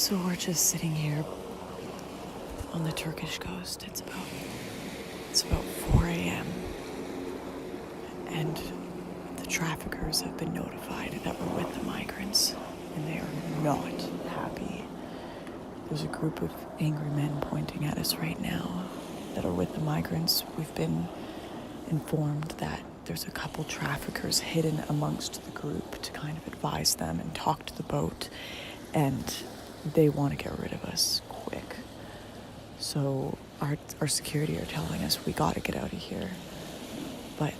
So we're just sitting here on the Turkish coast. It's about 4 a.m. and the traffickers have been notified that we're with the migrants, and they are not happy. There's a group of angry men pointing at us right now that are with the migrants. We've been informed that there's a couple traffickers hidden amongst the group to kind of advise them and talk to the boat, and they want to get rid of us quick. So our security are telling us we gotta get out of here. But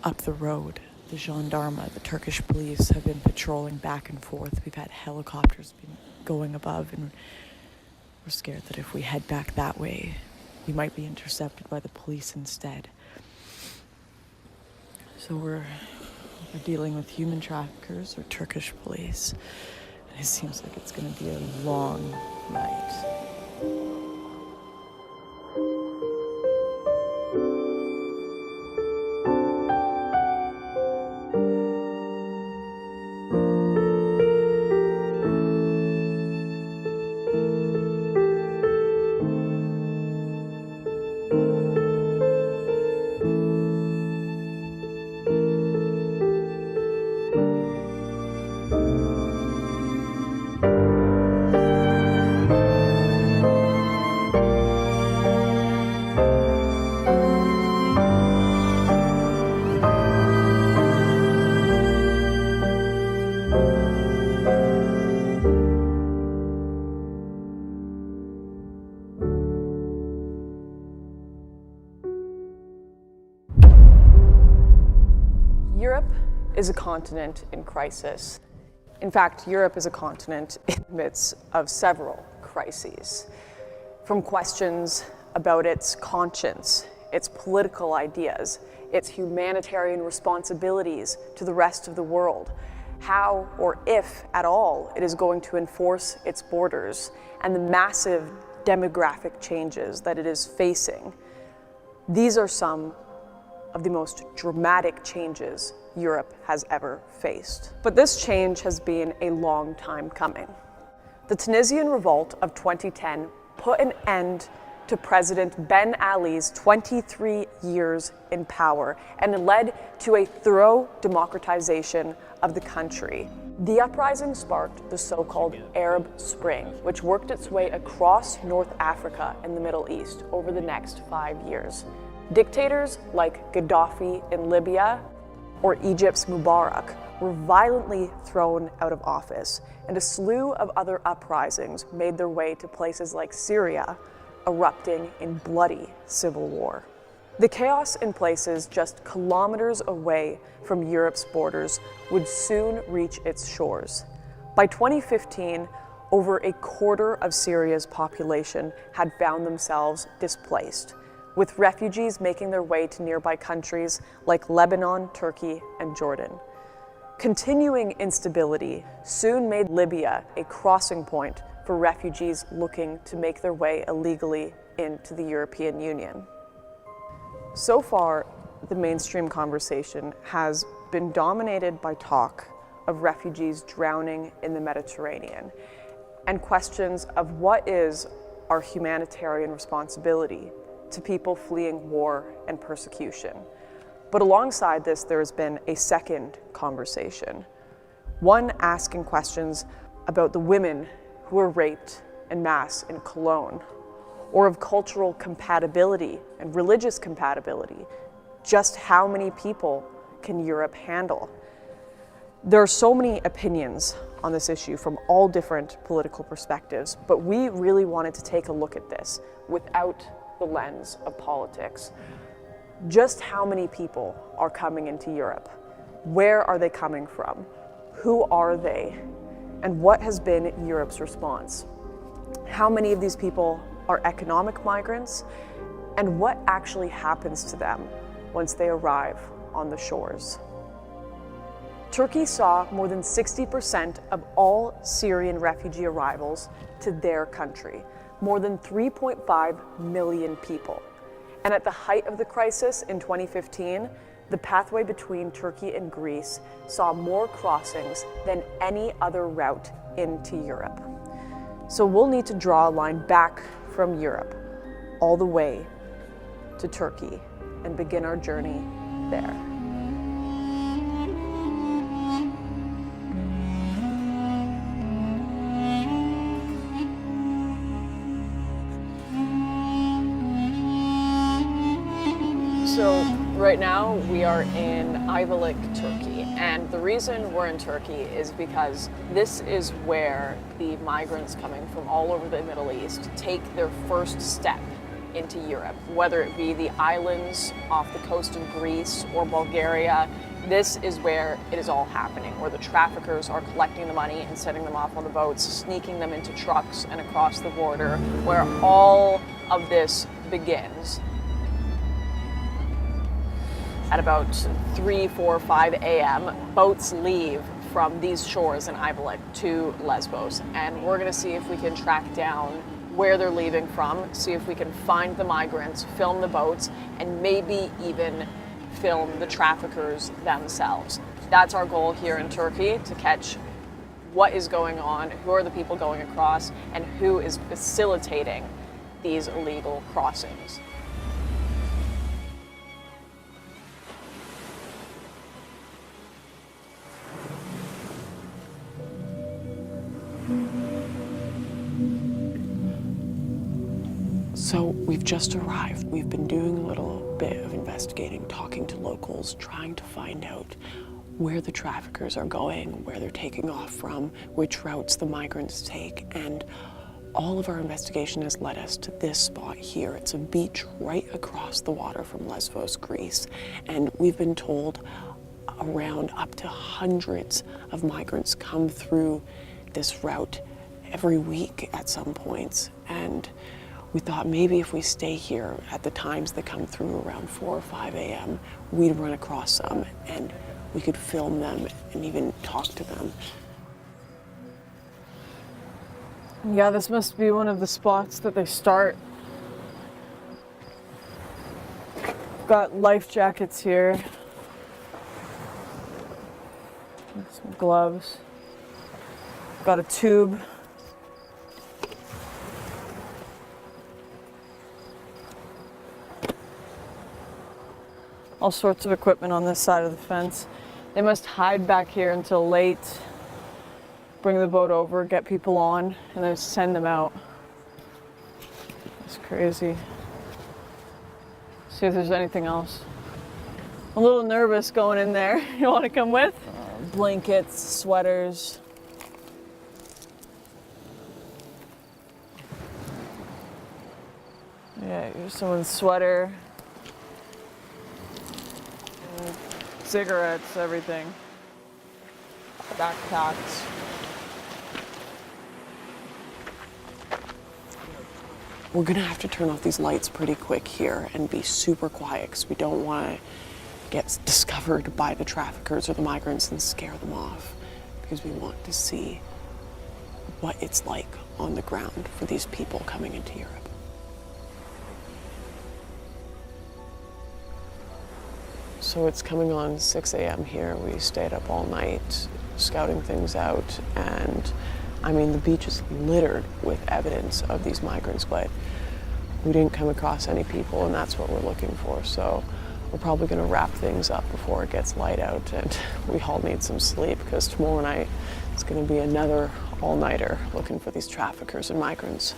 up the road, the gendarme, the Turkish police have been patrolling back and forth. We've had helicopters been going above, and we're scared that if we head back that way, we might be intercepted by the police instead. So we're dealing with human traffickers or Turkish police. And it seems like it's going to be a long night. Europe is a continent in crisis. In fact, Europe is a continent in the midst of several crises. From questions about its conscience, its political ideas, its humanitarian responsibilities to the rest of the world, how or if at all it is going to enforce its borders, and the massive demographic changes that it is facing. These are some of the most dramatic changes Europe has ever faced. But this change has been a long time coming. The Tunisian revolt of 2010 put an end to President Ben Ali's 23 years in power and led to a thorough democratization of the country. The uprising sparked the so-called Arab Spring, which worked its way across North Africa and the Middle East over the next 5 years. Dictators like Gaddafi in Libya or Egypt's Mubarak were violently thrown out of office, and a slew of other uprisings made their way to places like Syria, erupting in bloody civil war. The chaos in places just kilometers away from Europe's borders would soon reach its shores. By 2015, over a quarter of Syria's population had found themselves displaced, with refugees making their way to nearby countries like Lebanon, Turkey, and Jordan. Continuing instability soon made Libya a crossing point for refugees looking to make their way illegally into the European Union. So far, the mainstream conversation has been dominated by talk of refugees drowning in the Mediterranean and questions of what is our humanitarian responsibility to people fleeing war and persecution. But alongside this, there has been a second conversation, one asking questions about the women who were raped en masse in Cologne, or of cultural compatibility and religious compatibility. Just how many people can Europe handle? There are so many opinions on this issue from all different political perspectives, but we really wanted to take a look at this without the lens of politics. Just how many people are coming into Europe? Where are they coming from? Who are they? And what has been Europe's response? How many of these people are economic migrants? And what actually happens to them once they arrive on the shores? Turkey saw more than 60% of all Syrian refugee arrivals to their country, more than 3.5 million people. And at the height of the crisis in 2015, the pathway between Turkey and Greece saw more crossings than any other route into Europe. So we'll need to draw a line back from Europe all the way to Turkey and begin our journey there. So right now we are in Ayvalık, Turkey, and the reason we're in Turkey is because this is where the migrants coming from all over the Middle East take their first step into Europe, whether it be the islands off the coast of Greece or Bulgaria. This is where it is all happening, where the traffickers are collecting the money and sending them off on the boats, sneaking them into trucks and across the border, where all of this begins. At about 3, 4, 5 a.m., boats leave from these shores in Ayvalık to Lesbos, and we're gonna see if we can track down where they're leaving from, see if we can find the migrants, film the boats, and maybe even film the traffickers themselves. That's our goal here in Turkey, to catch what is going on, who are the people going across, and who is facilitating these illegal crossings. So we've just arrived. We've been doing a little bit of investigating, talking to locals, trying to find out where the traffickers are going, where they're taking off from, which routes the migrants take, and all of our investigation has led us to this spot here. It's a beach right across the water from Lesbos, Greece, and we've been told around up to hundreds of migrants come through this route every week at some points, and we thought maybe if we stay here at the times they come through around 4 or 5 a.m., we'd run across some and we could film them and even talk to them. Yeah, this must be one of the spots that they start. Got life jackets here. Some gloves. Got a tube. All sorts of equipment on this side of the fence. They must hide back here until late, bring the boat over, get people on, and then send them out. It's crazy. See if there's anything else. I'm a little nervous going in there. You want to come with? Blankets, sweaters. Yeah, here's someone's sweater. Cigarettes, everything. Backpacks. We're gonna have to turn off these lights pretty quick here and be super quiet because we don't want to get discovered by the traffickers or the migrants and scare them off, because we want to see what it's like on the ground for these people coming into Europe. So it's coming on 6 a.m. here. We stayed up all night scouting things out, and I mean, the beach is littered with evidence of these migrants, but we didn't come across any people, and that's what we're looking for. So we're probably gonna wrap things up before it gets light out, and we all need some sleep because tomorrow night it's gonna be another all-nighter looking for these traffickers and migrants.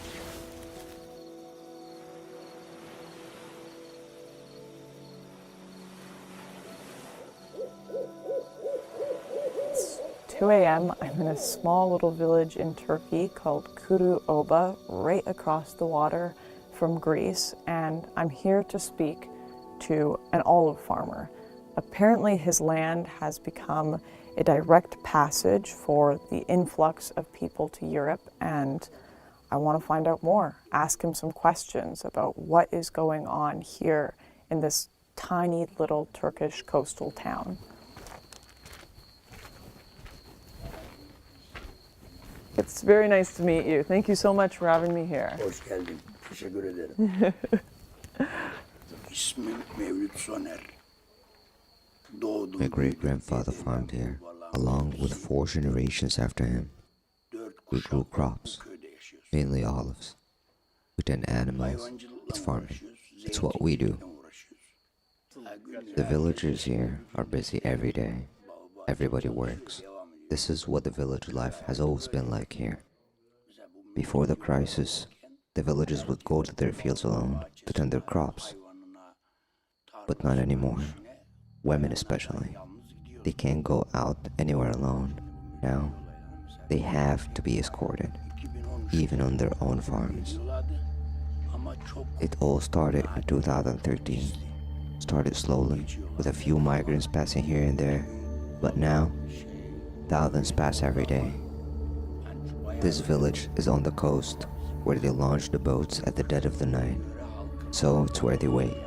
It's 2 a.m. I'm in a small little village in Turkey called Kuru Oba, right across the water from Greece, and I'm here to speak to an olive farmer. Apparently his land has become a direct passage for the influx of people to Europe, and I want to find out more, ask him some questions about what is going on here in this tiny little Turkish coastal town. It's very nice to meet you. Thank you so much for having me here. Hoş geldin. Teşekkür ederim. İsmim Mevlüt Soner. My great-grandfather farmed here, along with 4 generations after him. We grew crops. mainly olives. We tend animals, it's farming. It's what we do. The villagers here are busy every day. Everybody works. This is what the village life has always been like here. Before the crisis, the villagers would go to their fields alone to tend their crops. But not anymore. Women especially. They can't go out anywhere alone. Now, they have to be escorted, even on their own farms. It all started in 2013. Started slowly, with a few migrants passing here and there, but now, thousands pass every day. This village is on the coast, where they launch the boats at the dead of the night, so it's where they wait.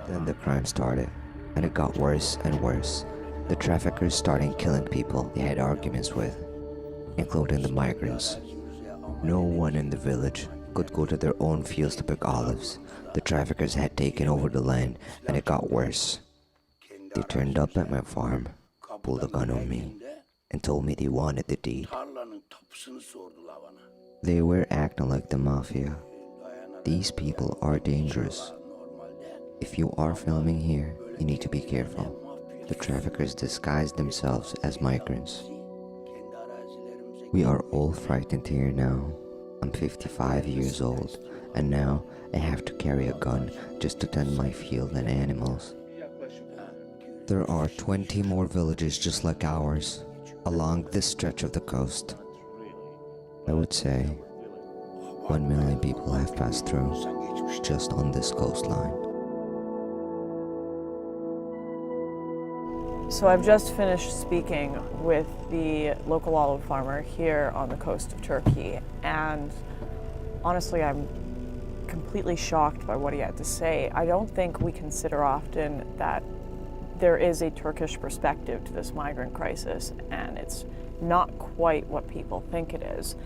Then the crime started, and it got worse and worse. The traffickers started killing people they had arguments with, including the migrants. No one in the village could go to their own fields to pick olives. The traffickers had taken over the land, and it got worse. They turned up at my farm, pulled a gun on me, and told me they wanted the deed. They were acting like the mafia. These people are dangerous. If you are filming here, you need to be careful. The traffickers disguise themselves as migrants. We are all frightened here now. I'm 55 years old, and now I have to carry a gun just to tend my field and animals. There are 20 more villages just like ours along this stretch of the coast. I would say 1 million people have passed through just on this coastline. So I've just finished speaking with the local olive farmer here on the coast of Turkey, and honestly, I'm completely shocked by what he had to say. I don't think we consider often that there is a Turkish perspective to this migrant crisis, and it's not quite what people think it is.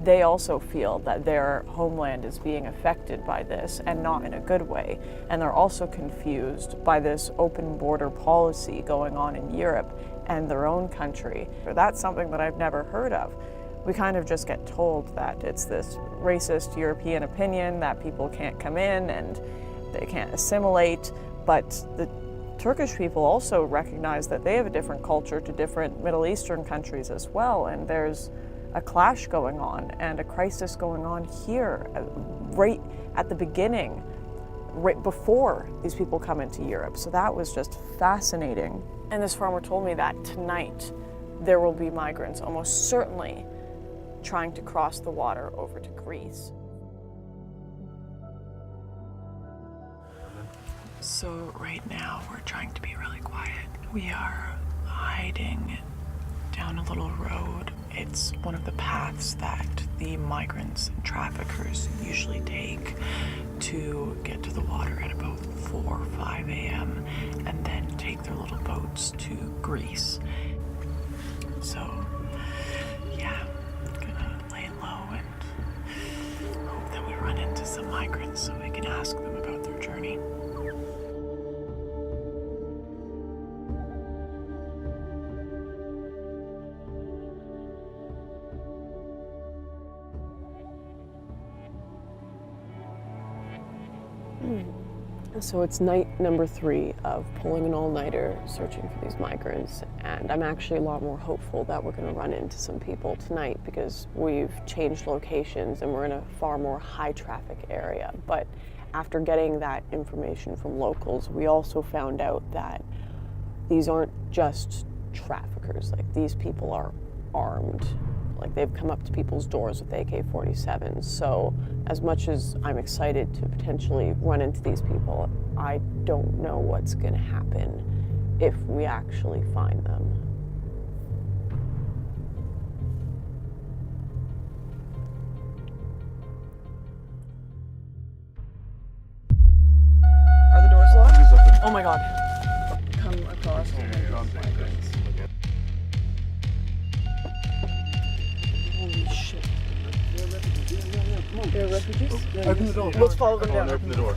They also feel that their homeland is being affected by this, and not in a good way. And they're also confused by this open border policy going on in Europe and their own country. That's something that I've never heard of. We kind of just get told that it's this racist European opinion that people can't come in and they can't assimilate, but the Turkish people also recognize that they have a different culture to different Middle Eastern countries as well, and there's a clash going on and a crisis going on here right at the beginning, right before these people come into Europe. So that was just fascinating. And this farmer told me that tonight there will be migrants almost certainly trying to cross the water over to Greece. So right now we're trying to be really quiet. We are hiding down a little road. It's one of the paths that the migrants and traffickers usually take to get to the water at about 4 or 5 a.m. and then take their little boats to Greece. So, yeah, gonna lay low and hope that we run into some migrants so we can ask them about their journey. So it's night number 3 of pulling an all-nighter searching for these migrants, and I'm actually a lot more hopeful that we're going to run into some people tonight because we've changed locations and we're in a far more high-traffic area. But after getting that information from locals, we also found out that these aren't just traffickers. Like, these people are armed. Like, they've come up to people's doors with AK-47s. So as much as I'm excited to potentially run into these people, I don't know what's going to happen if we actually find them. Are the doors locked? Oh my God. Come across. Holy shit. They're refugees? Open the door. Let's follow them down. Open the door.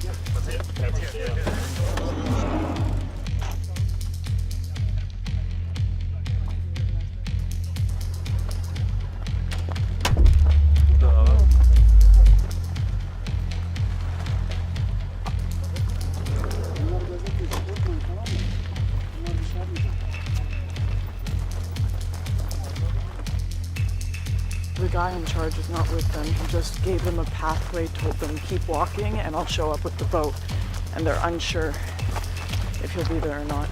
guy in charge is not with them. He just gave them a pathway, told them keep walking and I'll show up with the boat. And they're unsure if he'll be there or not.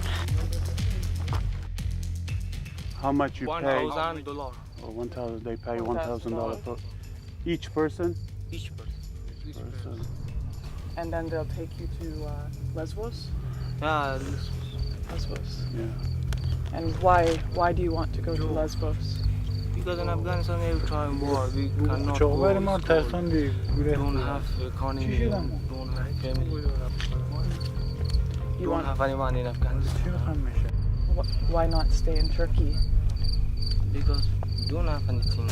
How much you pay? $1,000. Oh, 1,000. They pay $1,000 for each person. Each person. And then they'll take you to Lesbos? Yeah, Lesbos. Yeah. And why do you want to go to Lesbos? because in Afghanistan every time war we cannot go to school. Don't have economy, don't have family. Don't have anyone in Afghanistan. Why not stay in Turkey? Because don't have anything,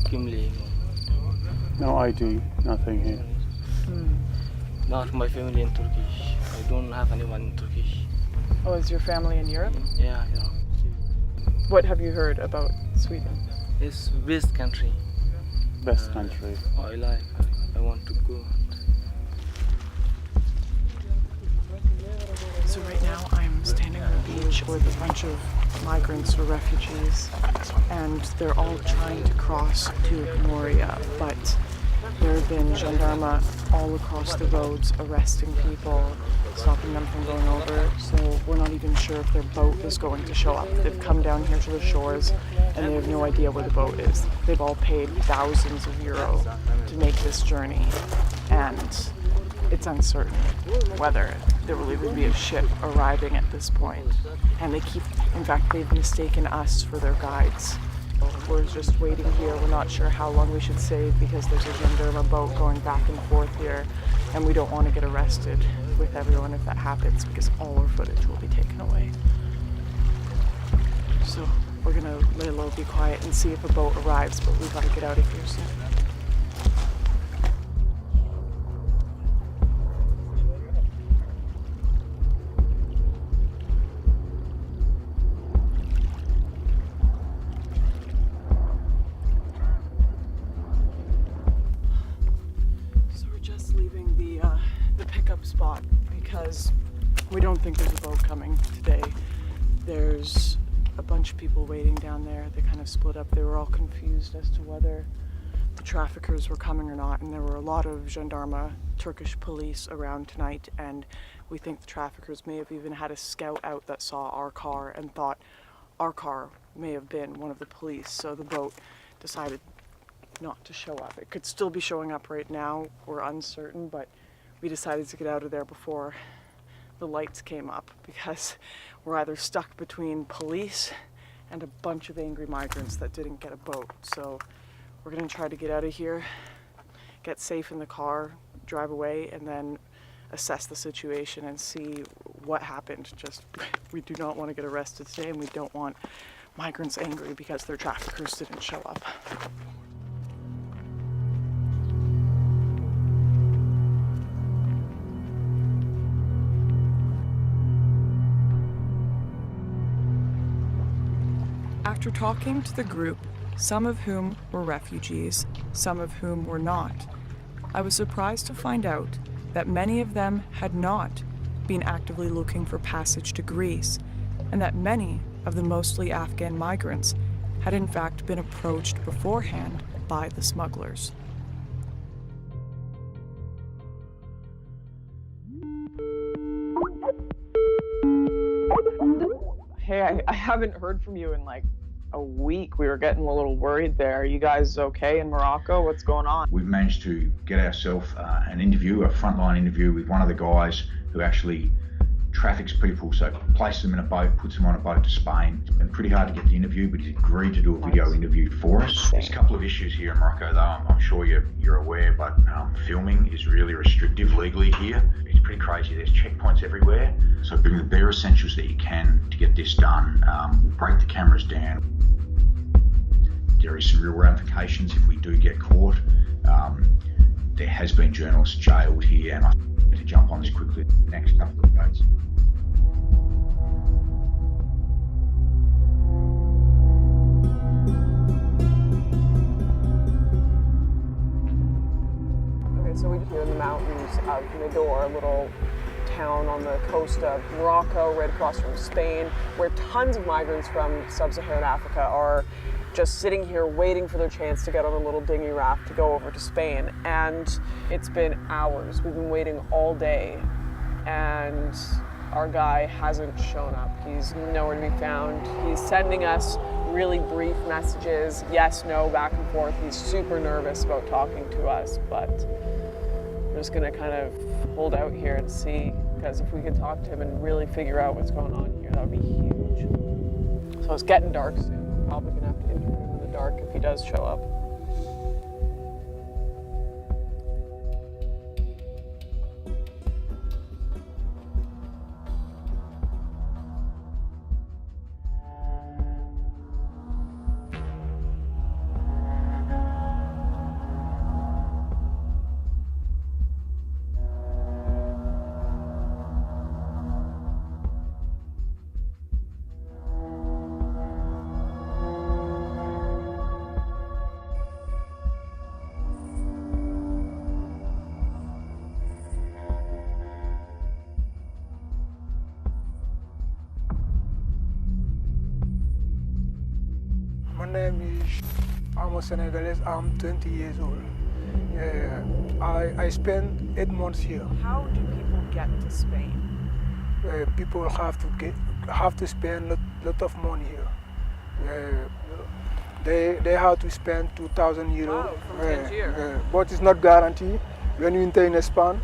Kimli. No ID, nothing here. Not my family in Turkish. I don't have anyone in Turkish. Oh, is your family in Europe? Yeah. What have you heard about Sweden? It's best country. Best country. I like. I want to go. So right now I'm standing on a beach with a bunch of migrants or refugees, and they're all trying to cross to Moria, but there have been gendarmes all across the roads arresting people, stopping them from going over, so we're not even sure if their boat is going to show up. They've come down here to the shores and they have no idea where the boat is. They've all paid thousands of euros to make this journey, and it's uncertain whether there will even be a ship arriving at this point. And in fact, they've mistaken us for their guides. We're just waiting here. We're not sure how long we should stay because there's a gendarme boat going back and forth here, and we don't want to get arrested with everyone if that happens, because all our footage will be taken away. So we're gonna lay low, be quiet, and see if a boat arrives, but we've got to get out of here soon. Spot because we don't think there's a boat coming today. There's a bunch of people waiting down there. They kind of split up. They were all confused as to whether the traffickers were coming or not, and there were a lot of gendarme, Turkish police around tonight, and we think the traffickers may have even had a scout out that saw our car and thought our car may have been one of the police, so the boat decided not to show up. It could still be showing up right now. We're uncertain, but we decided to get out of there before the lights came up because we're either stuck between police and a bunch of angry migrants that didn't get a boat. So we're gonna try to get out of here, get safe in the car, drive away, and then assess the situation and see what happened. We do not want to get arrested today, and we don't want migrants angry because their traffickers didn't show up. After talking to the group, some of whom were refugees, some of whom were not, I was surprised to find out that many of them had not been actively looking for passage to Greece, and that many of the mostly Afghan migrants had in fact been approached beforehand by the smugglers. Hey, I haven't heard from you in like a week. We were getting a little worried there. Are you guys okay in Morocco? What's going on? We've managed to get ourselves an interview, a frontline interview with one of the guys who actually traffics people, so places them in a boat, puts them on a boat to Spain. It's been pretty hard to get the interview, but he's agreed to do a video interview for us. There's a couple of issues here in Morocco, though. I'm sure you're aware, but filming is really restrictive legally here. It's pretty crazy. There's checkpoints everywhere, so bring the bare essentials that you can to get this done. We'll break the cameras down. There is some real ramifications if we do get caught. There has been journalists jailed here, and I need to jump on this quickly in the next couple of days. Okay, so we're here in the mountains of Nador, a little town on the coast of Morocco, right across from Spain, where tons of migrants from sub-Saharan Africa are just sitting here waiting for their chance to get on a little dinghy raft to go over to Spain. And it's been hours. We've been waiting all day, and our guy hasn't shown up. He's nowhere to be found. He's sending us really brief messages, yes, no, back and forth. He's super nervous about talking to us, but we're just gonna kind of hold out here and see, because if we can talk to him and really figure out what's going on here, that would be huge. So it's getting dark soon. We're probably gonna have to interview him in the dark if he does show up. My name is, I'm a Senegalese, I'm 20 years old. I spent 8 months here. How do people get to Spain? People have to spend a lot of money here. They have to spend 2,000 euros. Wow, from Tangier. But it's not guaranteed. When you enter in Spain,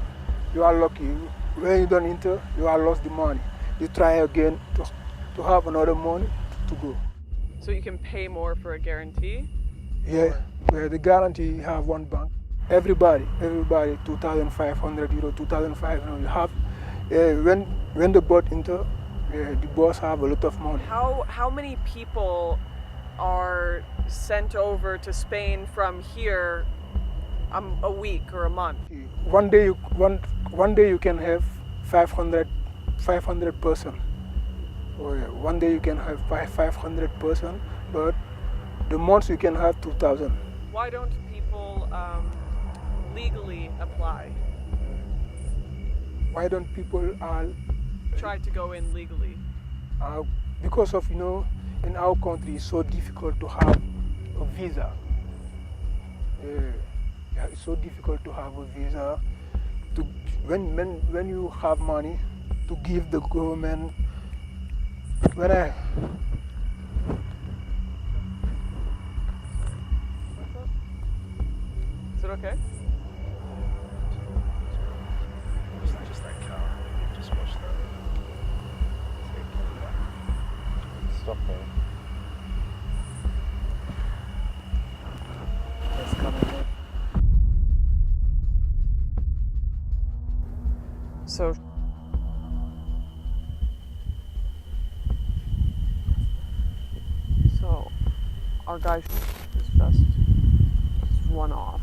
you are lucky. When you don't enter, you are lost the money. You try again to have another money to go. So you can pay more for a guarantee? Yeah, the guarantee have one bank. Everybody, 2,500 euro, 2,500. You have when the boat enter, the boss have a lot of money. How many people are sent over to Spain from here a week or a month? One day you can have 500 person. One day you can have 500 person, but the month you can have 2,000. Why don't people legally apply? Why don't people try to go in legally? Because of, in our country it's so difficult to have a visa. It's so difficult to have a visa. When you have money to give the government. Is it okay? Just that car. Just watch that. Stop there. It's coming. So our guy is just run off.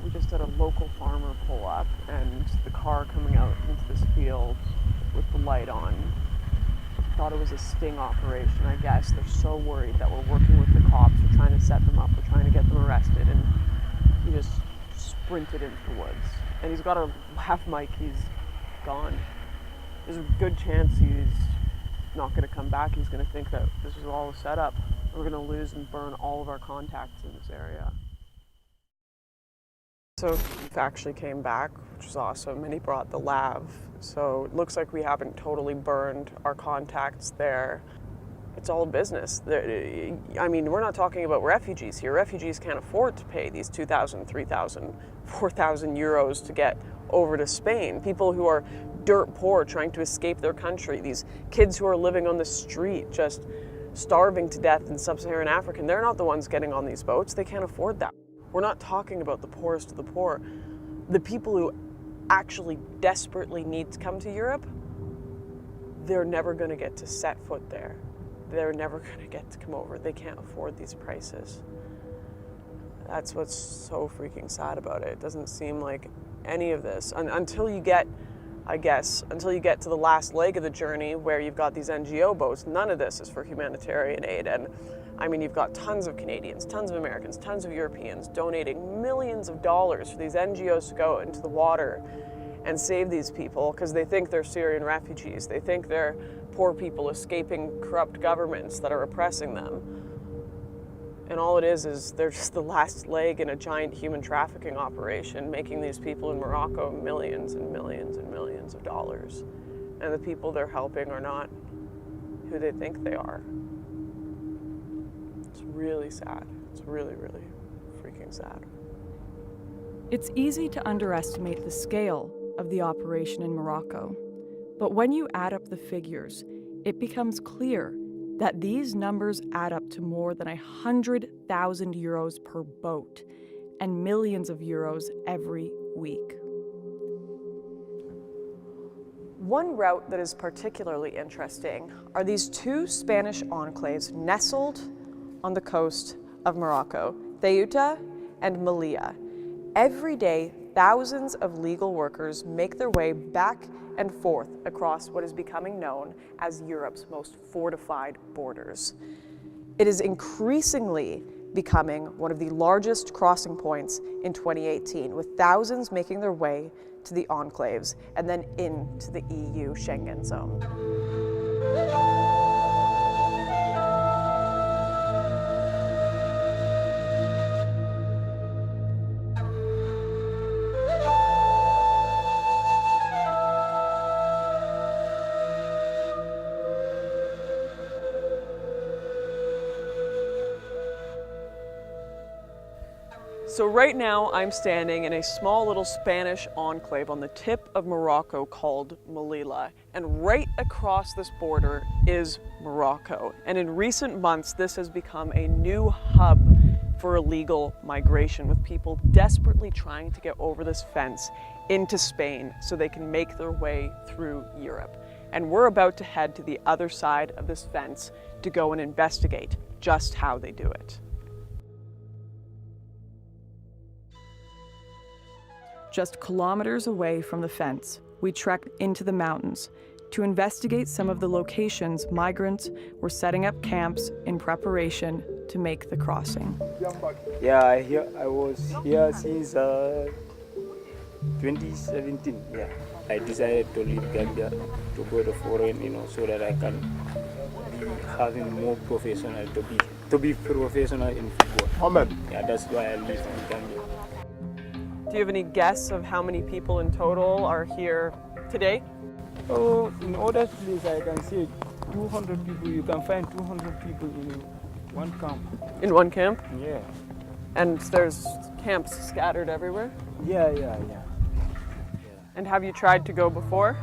We just had a local farmer pull up, and the car coming out into this field with the light on. Thought it was a sting operation, I guess. They're so worried that we're working with the cops. We're trying to set them up. We're trying to get them arrested, and he just sprinted into the woods. And he's got a lav mic. He's gone. There's a good chance he's not going to come back. He's going to think that this is all a setup. We're going to lose and burn all of our contacts in this area. So he actually came back, which was awesome, and he brought the lav. So it looks like we haven't totally burned our contacts there. It's all business. I mean, we're not talking about refugees here. Refugees can't afford to pay these 2,000, 3,000, 4,000 euros to get over to Spain. People who are dirt poor trying to escape their country. These kids who are living on the street just starving to death in sub-Saharan Africa. And they're not the ones getting on these boats. They can't afford that. We're not talking about the poorest of the poor. The people who actually desperately need to come to Europe, they're never going to get to set foot there. They're never going to get to come over. They can't afford these prices. That's what's so freaking sad about it. It doesn't seem like any of this, until you get, I guess, until you get to the last leg of the journey where you've got these NGO boats, none of this is for humanitarian aid. And I mean, you've got tons of Canadians, tons of Americans, tons of Europeans donating millions of dollars for these NGOs to go into the water and save these people because they think they're Syrian refugees. They think they're poor people escaping corrupt governments that are oppressing them. And all it is they're just the last leg in a giant human trafficking operation, making these people in Morocco millions and millions and millions of dollars. And the people they're helping are not who they think they are. It's really sad. It's really, really freaking sad. It's easy to underestimate the scale of the operation in Morocco. But when you add up the figures, it becomes clear that these numbers add up to more than 100,000 euros per boat and millions of euros every week. One route that is particularly interesting are these two Spanish enclaves nestled on the coast of Morocco, Ceuta and Melilla. Every day, thousands of legal workers make their way back and forth across what is becoming known as Europe's most fortified borders. It is increasingly becoming one of the largest crossing points in 2018, with thousands making their way to the enclaves and then into the EU Schengen zone. So right now I'm standing in a small little Spanish enclave on the tip of Morocco called Melilla. And right across this border is Morocco. And in recent months, this has become a new hub for illegal migration, with people desperately trying to get over this fence into Spain so they can make their way through Europe. And we're about to head to the other side of this fence to go and investigate just how they do it. Just kilometers away from the fence, we trekked into the mountains to investigate some of the locations migrants were setting up camps in preparation to make the crossing. Yeah, I was here since 2017. Yeah, I decided to leave Gambia to go to foreign, so that I can be having more professional to be professional in football. Amen. Yeah, that's why I live in Gambia. Do you have any guess of how many people in total are here today? Oh, in other places I can say 200 people. You can find 200 people in one camp. In one camp? Yeah. And there's camps scattered everywhere? Yeah. And have you tried to go before?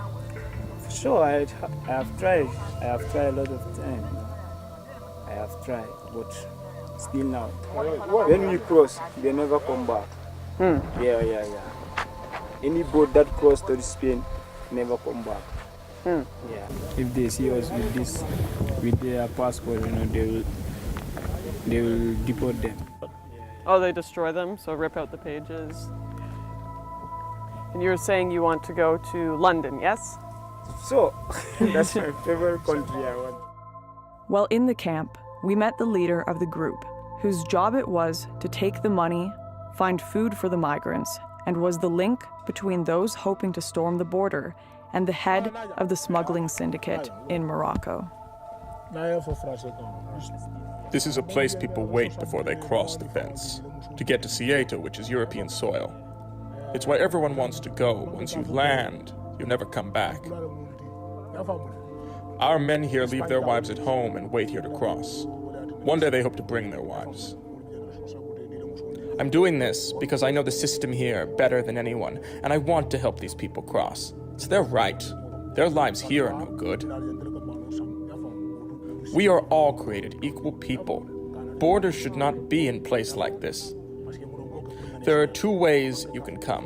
Sure, I have tried. I have tried a lot of times. I have tried, but still now. When we cross, they never come back. Yeah. Any boat that cross to Spain never come back. Yeah. If they see us with this, with their passport, they will deport them. Oh, they destroy them, so rip out the pages. And you were saying you want to go to London, yes? So, that's my favorite country I want. While in the camp, we met the leader of the group, whose job it was to take the money, find food for the migrants, and was the link between those hoping to storm the border and the head of the smuggling syndicate in Morocco. This is a place people wait before they cross the fence, to get to Ceuta, which is European soil. It's where everyone wants to go. Once you land, you never come back. Our men here leave their wives at home and wait here to cross. One day they hope to bring their wives. I'm doing this because I know the system here better than anyone, and I want to help these people cross. It's their right. Their lives here are no good. We are all created equal people. Borders should not be in place like this. There are two ways you can come.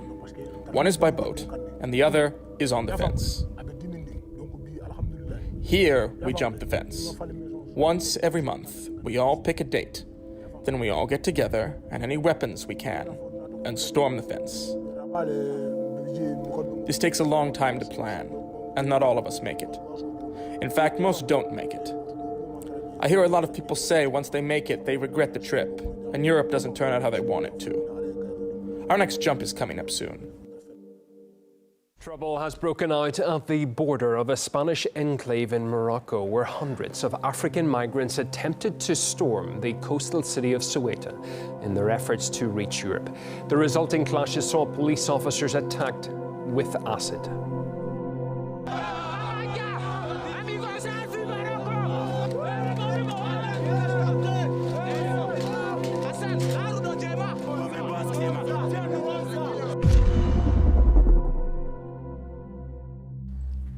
One is by boat, and the other is on the fence. Here, we jump the fence. Once every month, we all pick a date. Then we all get together, and any weapons we can, and storm the fence. This takes a long time to plan, and not all of us make it. In fact, most don't make it. I hear a lot of people say once they make it, they regret the trip, and Europe doesn't turn out how they want it to. Our next jump is coming up soon. Trouble has broken out at the border of a Spanish enclave in Morocco, where hundreds of African migrants attempted to storm the coastal city of Ceuta in their efforts to reach Europe. The resulting clashes saw police officers attacked with acid.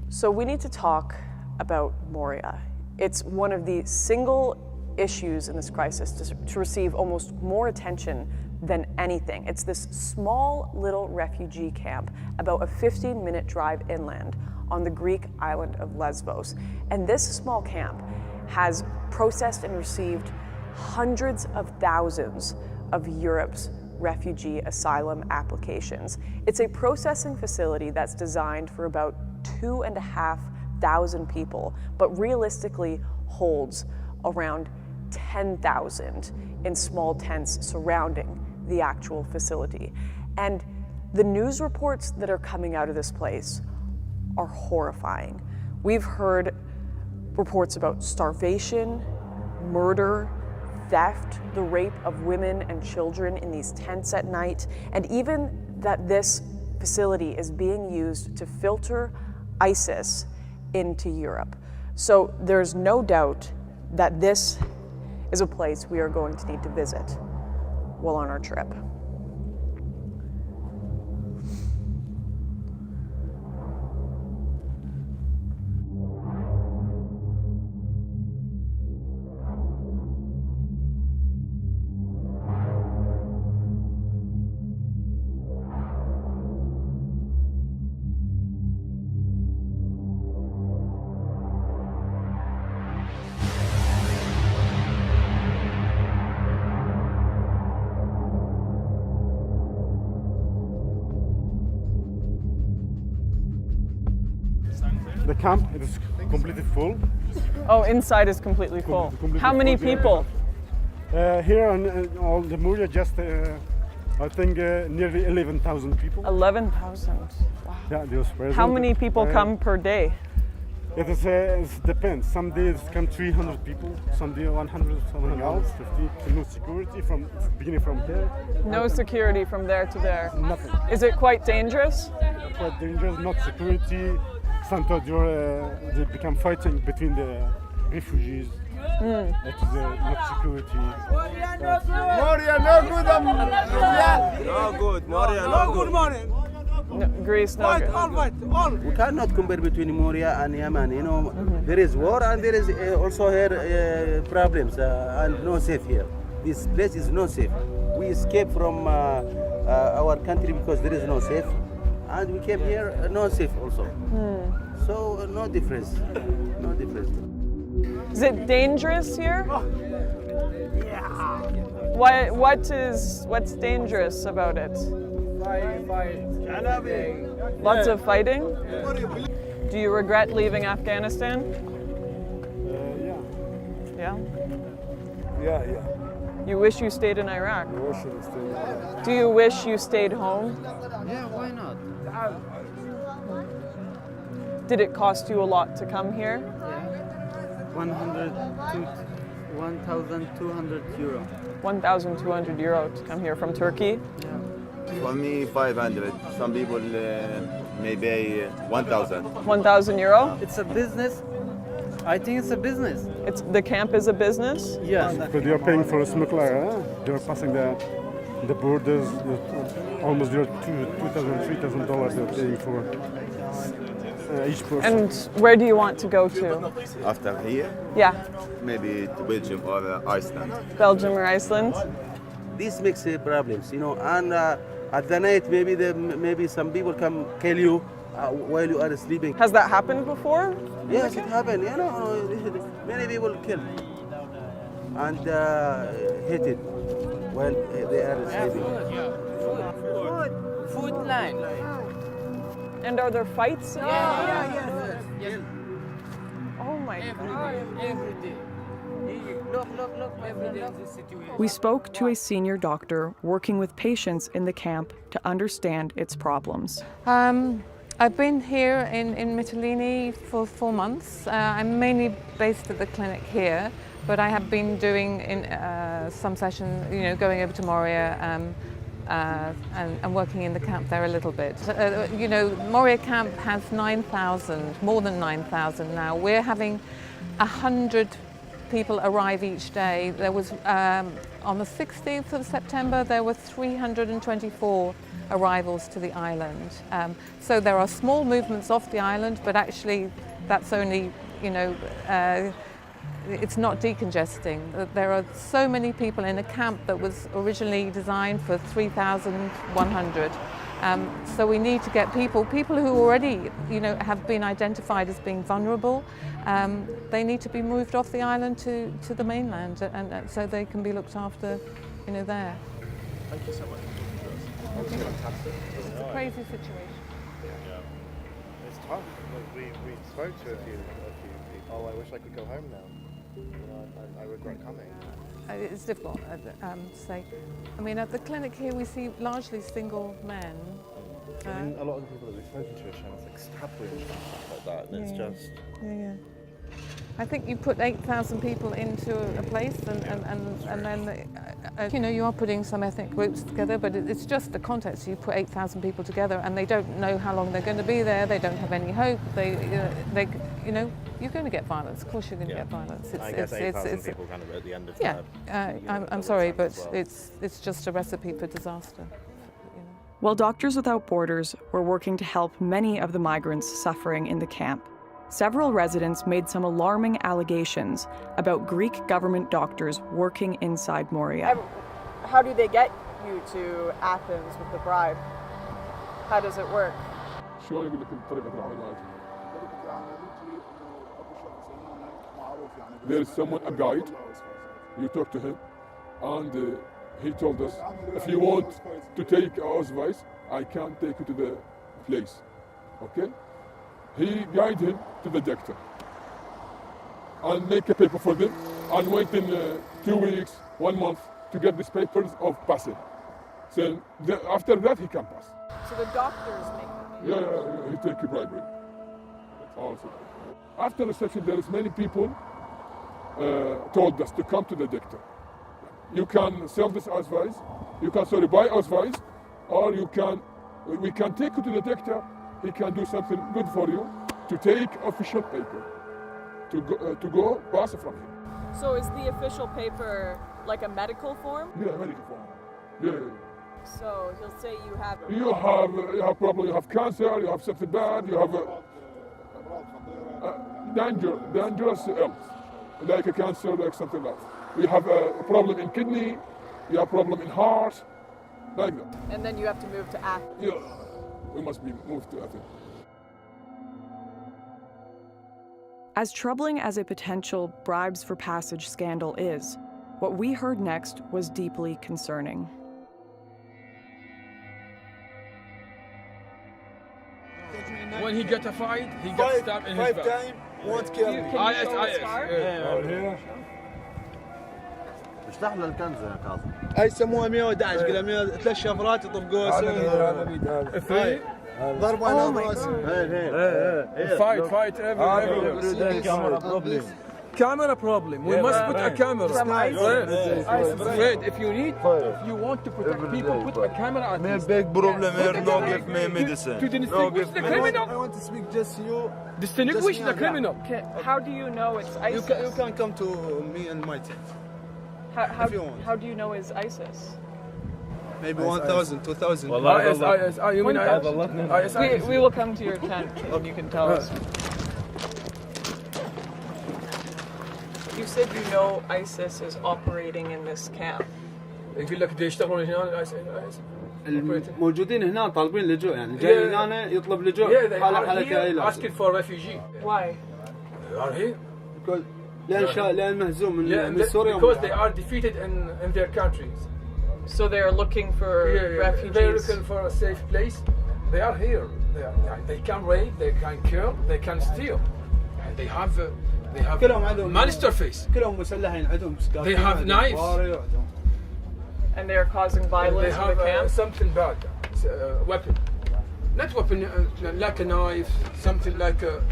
So we need to talk about Moria. It's one of the single issues in this crisis to receive almost more attention than anything. It's this small little refugee camp about a 15-minute drive inland on the Greek island of Lesbos. And this small camp has processed and received hundreds of thousands of Europe's refugee asylum applications. It's a processing facility that's designed for about 2,500 people, but realistically holds around 10,000 in small tents surrounding the actual facility. And the news reports that are coming out of this place are horrifying. We've heard reports about starvation, murder, theft, the rape of women and children in these tents at night, and even that this facility is being used to filter ISIS into Europe. So there's no doubt that this is a place we are going to need to visit while on our trip. The camp is completely full. Oh, inside is completely full. How many people? Here on all the Moria, just I think nearly 11,000 people. 11,000. Wow. Yeah, they was present. How many people come per day? It depends. Some days come 300 people, some days 100, something else. 50. No security from beginning from here. No security from there to there. Nothing. Is it quite dangerous? Quite dangerous. Not security. Sometimes they become fighting between the refugees. That's not security. Moria no good. No good. Moria no good. No, Greece no good. All. We cannot compare between Moria and Yemen. You know, there is war and there is also here problems and no safe here. This place is not safe. We escaped from our country because there is no safe, and we came here no safe also. So no difference. No difference. Is it dangerous here? Yeah. What's dangerous about it? Lots of fighting? Do you regret leaving Afghanistan? Yeah. Yeah? Yeah. You wish you stayed in Iraq? I wish I stayed in Iraq. Do you wish you stayed home? Yeah, why not? Did it cost you a lot to come here? 1,200 euro. 1,200 euro to come here from Turkey? Yeah. For me, 500. Some people may pay 1,000. 1,000 euro? It's a business. I think it's a business. The camp is a business? Yes. But they are paying for a smuggler. They are passing the borders. Almost $2,000, $3,000 they're paying for each person. And where do you want to go to? After here? Yeah. Maybe to Belgium or Iceland. Belgium or Iceland? This makes problems, you know. And at the night, maybe some people come kill you while you are sleeping. Has that happened before? Yes, it happened. You know, many people killed and hit it while they are sleeping. Food line. And are there fights? Yes. Oh my God. Every day. Look, every day this situation. We spoke to a senior doctor working with patients in the camp to understand its problems. I've been here in Mytilene for 4 months. I'm mainly based at the clinic here, but I have been doing some sessions, going over to Moria and working in the camp there a little bit. Moria camp has 9,000, more than 9,000 now. We're having 100 people arrive each day. There was, on the 16th of September, there were 324 arrivals to the island. So there are small movements off the island, but actually that's only, it's not decongesting. There are so many people in a camp that was originally designed for 3,100. So we need to get people who already, have been identified as being vulnerable. They need to be moved off the island to the mainland, and so they can be looked after, there. Thank you so much. It's a crazy situation. Yeah. It's tough. We spoke to a few people. Oh, I wish I could go home now. I regret coming. It's difficult to say. I mean, at the clinic here we see largely single men. I mean, a lot of the people that we've spoken to are showing us like stabwounds and stuff like that, and it's just... Yeah. I think you put 8,000 people into a place and then, you are putting some ethnic groups together, but it's just the context. You put 8,000 people together and they don't know how long they're going to be there, they don't have any hope, you're going to get violence. Of course you're going to get violence. I guess 8,000 people kind of at the end of I'm sorry, but it's just a recipe for disaster. While Doctors Without Borders were working to help many of the migrants suffering in the camp, several residents made some alarming allegations about Greek government doctors working inside Moria. How do they get you to Athens with the bribe? How does it work? There is someone, a guide, you talk to him, and he told us, if you want to take our advice, I can't take you to the place, okay? He guided him to the doctor and make a paper for them and wait in 2 weeks, 1 month to get these papers of passing. So after that, he can pass. So the doctors make them? Yeah, he take a bribery also. After reception, there is many people told us to come to the doctor. You can sell this advice, you can buy advice, or we can take you to the doctor. He can do something good for you to take official paper to go pass from him. So is the official paper like a medical form? Yeah, medical form. Yeah. So he'll say you have problem, you have cancer, you have something bad, you have dangerous illness, like a cancer, like something like that. You have a problem in kidney, you have a problem in heart, like that. And then you have to move to Athens. Yeah, we must be moved to Athens. As troubling as a potential bribes for passage scandal is, what we heard next was deeply concerning. When he got a fight, he got stabbed in his back. 5 times, won't kill me. IS. اشرح له الكنزه يا كاظم. هاي يسموها 111 قلها 100 3 شفرات يطبقوها ضربوا على راسي. Fight every camera problem. We must put a camera. Fred, if you want to protect people, put a camera at least. Big problem here, no give me medicine. To distinguish the criminal. I want to speak just you. Distinguish the criminal. How do you know it's ISIS? You can come to me and my tent. How do you know it's ISIS? Maybe 1,000, 2,000. IS. You mean IS? We will come to your tent and you can tell us. You said you know ISIS is operating in this camp. يقول لك يشتغلون هنا الموجودين هنا طالبين لجوء يعني جاي هنا يطلب لجوء حالة كائلة. asking for refugee. Why? They are here. لأن مهزوم من سوريا. Because they are defeated in their countries. So they are looking for refugees. They're looking for a safe place. They are here. They can rape, they can kill, they can steal. And they have monster face. كلهم مسلحين عندهم. They have knives. And they are causing violence in the camp. Something bad. It's a weapon. not weapon like a knife, something like a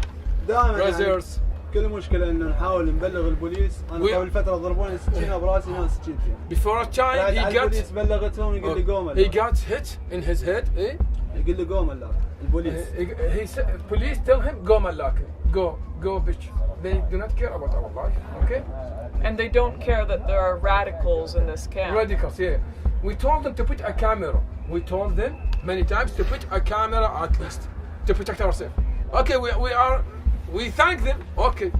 razors. كل مشكلة إنه نحاول نبلغ البوليس. أنا قبل فترة ضربوني سكينة براسي ناس سكين فيها. Before a time البوليس بلغتهم يقول لي قوم. He got hit in his head. Eh? يقول لي قوم اللاك. البوليس. He said, police tell him go malak, go bitch. They do not care about our life. Okay? And they don't care that there are radicals in this camp. Radicals, yeah. We told them to put a camera. We told them many times to put a camera at least to protect ourselves. Okay, we thank them. Okay,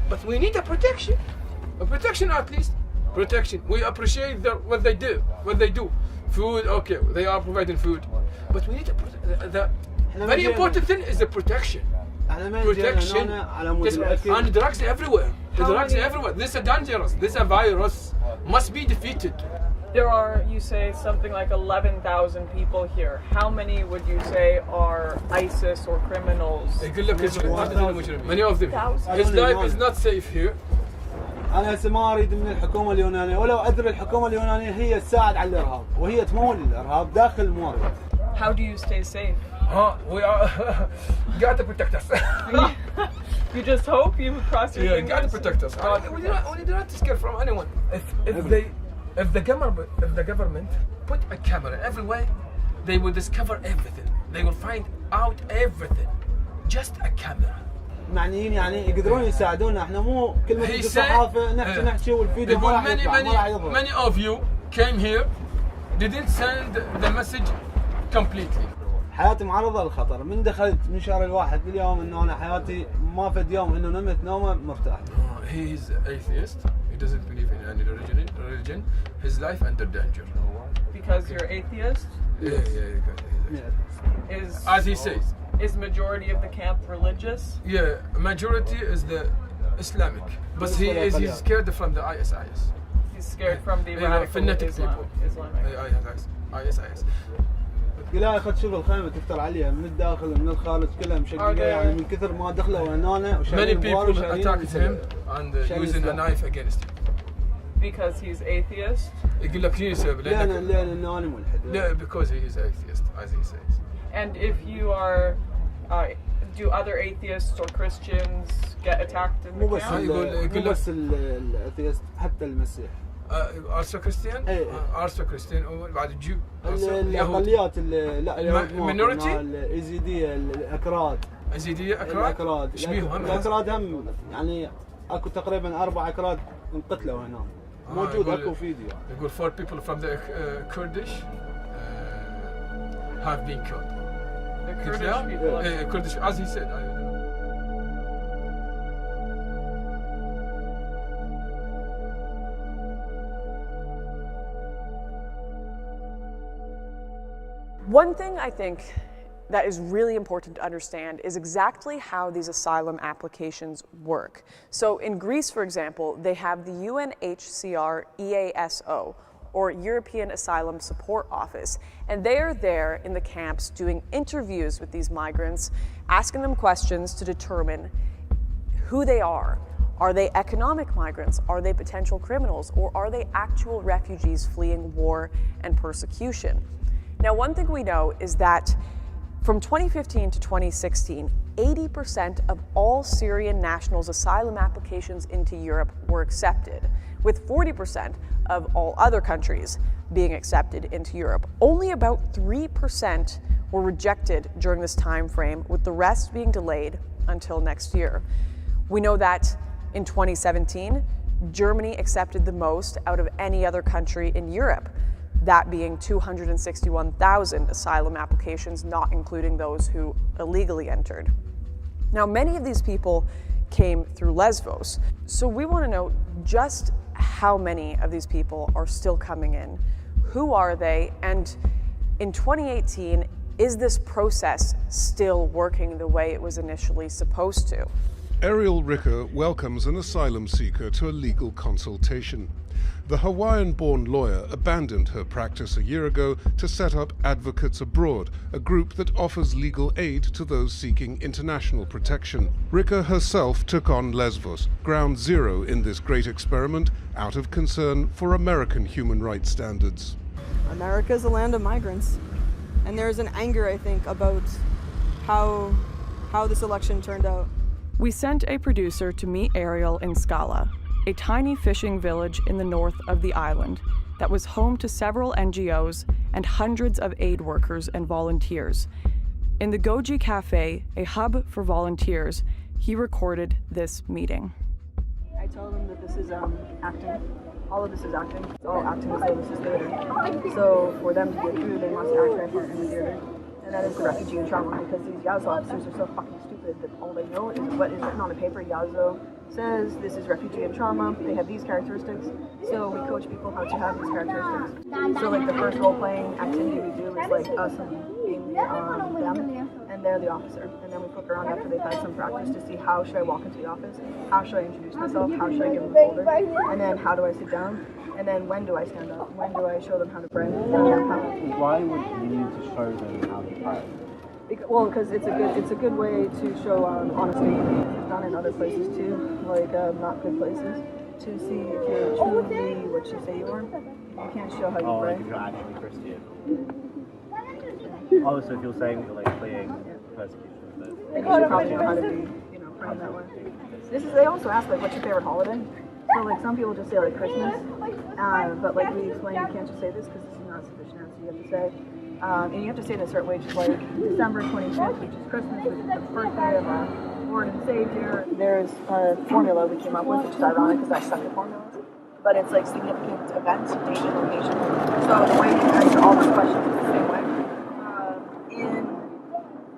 but we need a protection at least. Protection. We appreciate what they do. Food, okay, they are providing food, but we need the very important thing is the protection. Protection. And drugs everywhere. Drugs everywhere. This is dangerous. This is a virus. Must be defeated. There are, you say, something like 11,000 people here. How many would you say are ISIS or criminals? Many of them. His life is not safe here. أنا هسه ما أريد من الحكومة اليونانية ولو أدري الحكومة اليونانية هي تساعد على الإرهاب وهي تمول الإرهاب داخل موريا. How do you stay safe? We are got to protect us. You just hope you cross your fingers. Yeah, got to protect us. We do not scare from anyone. If the government put a camera everywhere, they will discover everything. They will find out everything. Just a camera. معنيين يعني يقدرون يساعدونا احنا مو كل ما تجي صحافة نحكي والفيديو ما راح يطلع ما راح يظهر. Many of you came here didn't send the message completely. حياتي معرضة للخطر من دخلت من شهر الواحد اليوم انه انا حياتي ما فد يوم انه نمت نومه مرتاح. He is atheist. He doesn't believe in any religion. His life under danger. Because you're atheist? Yeah. As he says. Is majority of the camp religious? Yeah, majority is the Islamic, but he's scared from the ISIS. He's scared from the radical fanatic people. ISIS. لا أخذ شغل خيمة تفتر عليها من الداخل ومن الخارج كلها مشققة يعني من كثر ما دخلوا هنا. Many people attacked him and using a knife against him. Because he's atheist? يقول لك شنو السبب؟ لأنه أنا ملحد. لا, because he is atheist, as he says. And if you are, do other atheists or Christians get attacked in the camp? مو بس الأثيست حتى المسيح. Also Christian? Also Christian وبعد الجو. الأقليات لا minority? الإيزيدية الأكراد. إيزيدية أكراد؟ إيش بيهم؟ الأكراد هم يعني أكو تقريبا 4 أكراد انقتلوا هنا. موجود أكو فيديو. يقول 4 people from the Kurdish have been killed. The Kurdish people? Kurdish, as he said. One thing I think that is really important to understand is exactly how these asylum applications work. So in Greece, for example, they have the UNHCR EASO, or European Asylum Support Office, and they are there in the camps doing interviews with these migrants, asking them questions to determine who they are. Are they economic migrants? Are they potential criminals? Or are they actual refugees fleeing war and persecution? Now, one thing we know is that from 2015 to 2016, 80% of all Syrian nationals' asylum applications into Europe were accepted, with 40% of all other countries being accepted into Europe. Only about 3% were rejected during this time frame, with the rest being delayed until next year. We know that in 2017, Germany accepted the most out of any other country in Europe, that being 261,000 asylum applications, not including those who illegally entered. Now, many of these people came through Lesbos, so we want to know just how many of these people are still coming in, who are they, and in 2018, is this process still working the way it was initially supposed to? Ariel Ricker welcomes an asylum seeker to a legal consultation. The Hawaiian-born lawyer abandoned her practice a year ago to set up Advocates Abroad, a group that offers legal aid to those seeking international protection. Ricker herself took on Lesbos, ground zero in this great experiment, out of concern for American human rights standards. America is a land of migrants, and there's an anger, I think, about how this election turned out. We sent a producer to meet Ariel in Scala, a tiny fishing village in the north of the island that was home to several NGOs and hundreds of aid workers and volunteers. In the Goji Cafe, a hub for volunteers, he recorded this meeting. I tell them that this is acting. All of this is acting. It's all acting as though this is theater. So for them to get through, they must act their part in the theater. And that is the refugee and trauma, because these Yazo officers are so fucking stupid that all they know is what is written on a paper. Yazo says this is refugee and trauma. They have these characteristics. So we coach people how to have these characteristics. So like the first role-playing activity we do is like us being them, and they're the officer. And then we flip around after they've had some practice to see how should I walk into the office, how should I introduce myself, how should I give them the folder, and then how do I sit down, and then when do I stand up, when do I show them how to pray. Why would you need to show them how to pray? Well, because it's a good way to show honesty. It's done in other places too, like not good places, to see if you're truly what you say you are. You can't show how you pray. Like if you're actually Christian. Also, if you're saying that you're like fleeing persecution, then you should probably know how to be, praying that way. They also ask like, what's your favorite holiday? So like some people just say like Christmas, but like we explain you can't just say this because this is not a sufficient answer. You have to say, and you have to say it in a certain way, just like December 25th, which is Christmas, which is the birthday of our Lord and Savior. There's a formula we came up with, which is ironic because I suck at formulas, but it's like significant event, date, and location. So the way you answer all those questions is the same way. In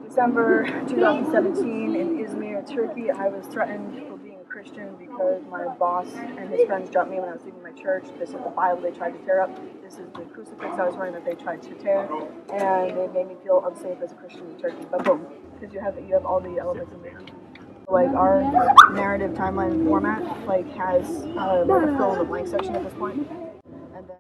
December 2017 in Izmir, Turkey, I was threatened for being a Christian because my boss and his friends dropped me when I was leaving my church. This is the Bible they tried to tear up. This is the crucifix I was wearing that they tried to tear, and it made me feel unsafe as a Christian in Turkey. But boom, because you have all the elements in there. Like our narrative timeline format, like has like a fill in the blank section at this point, and then.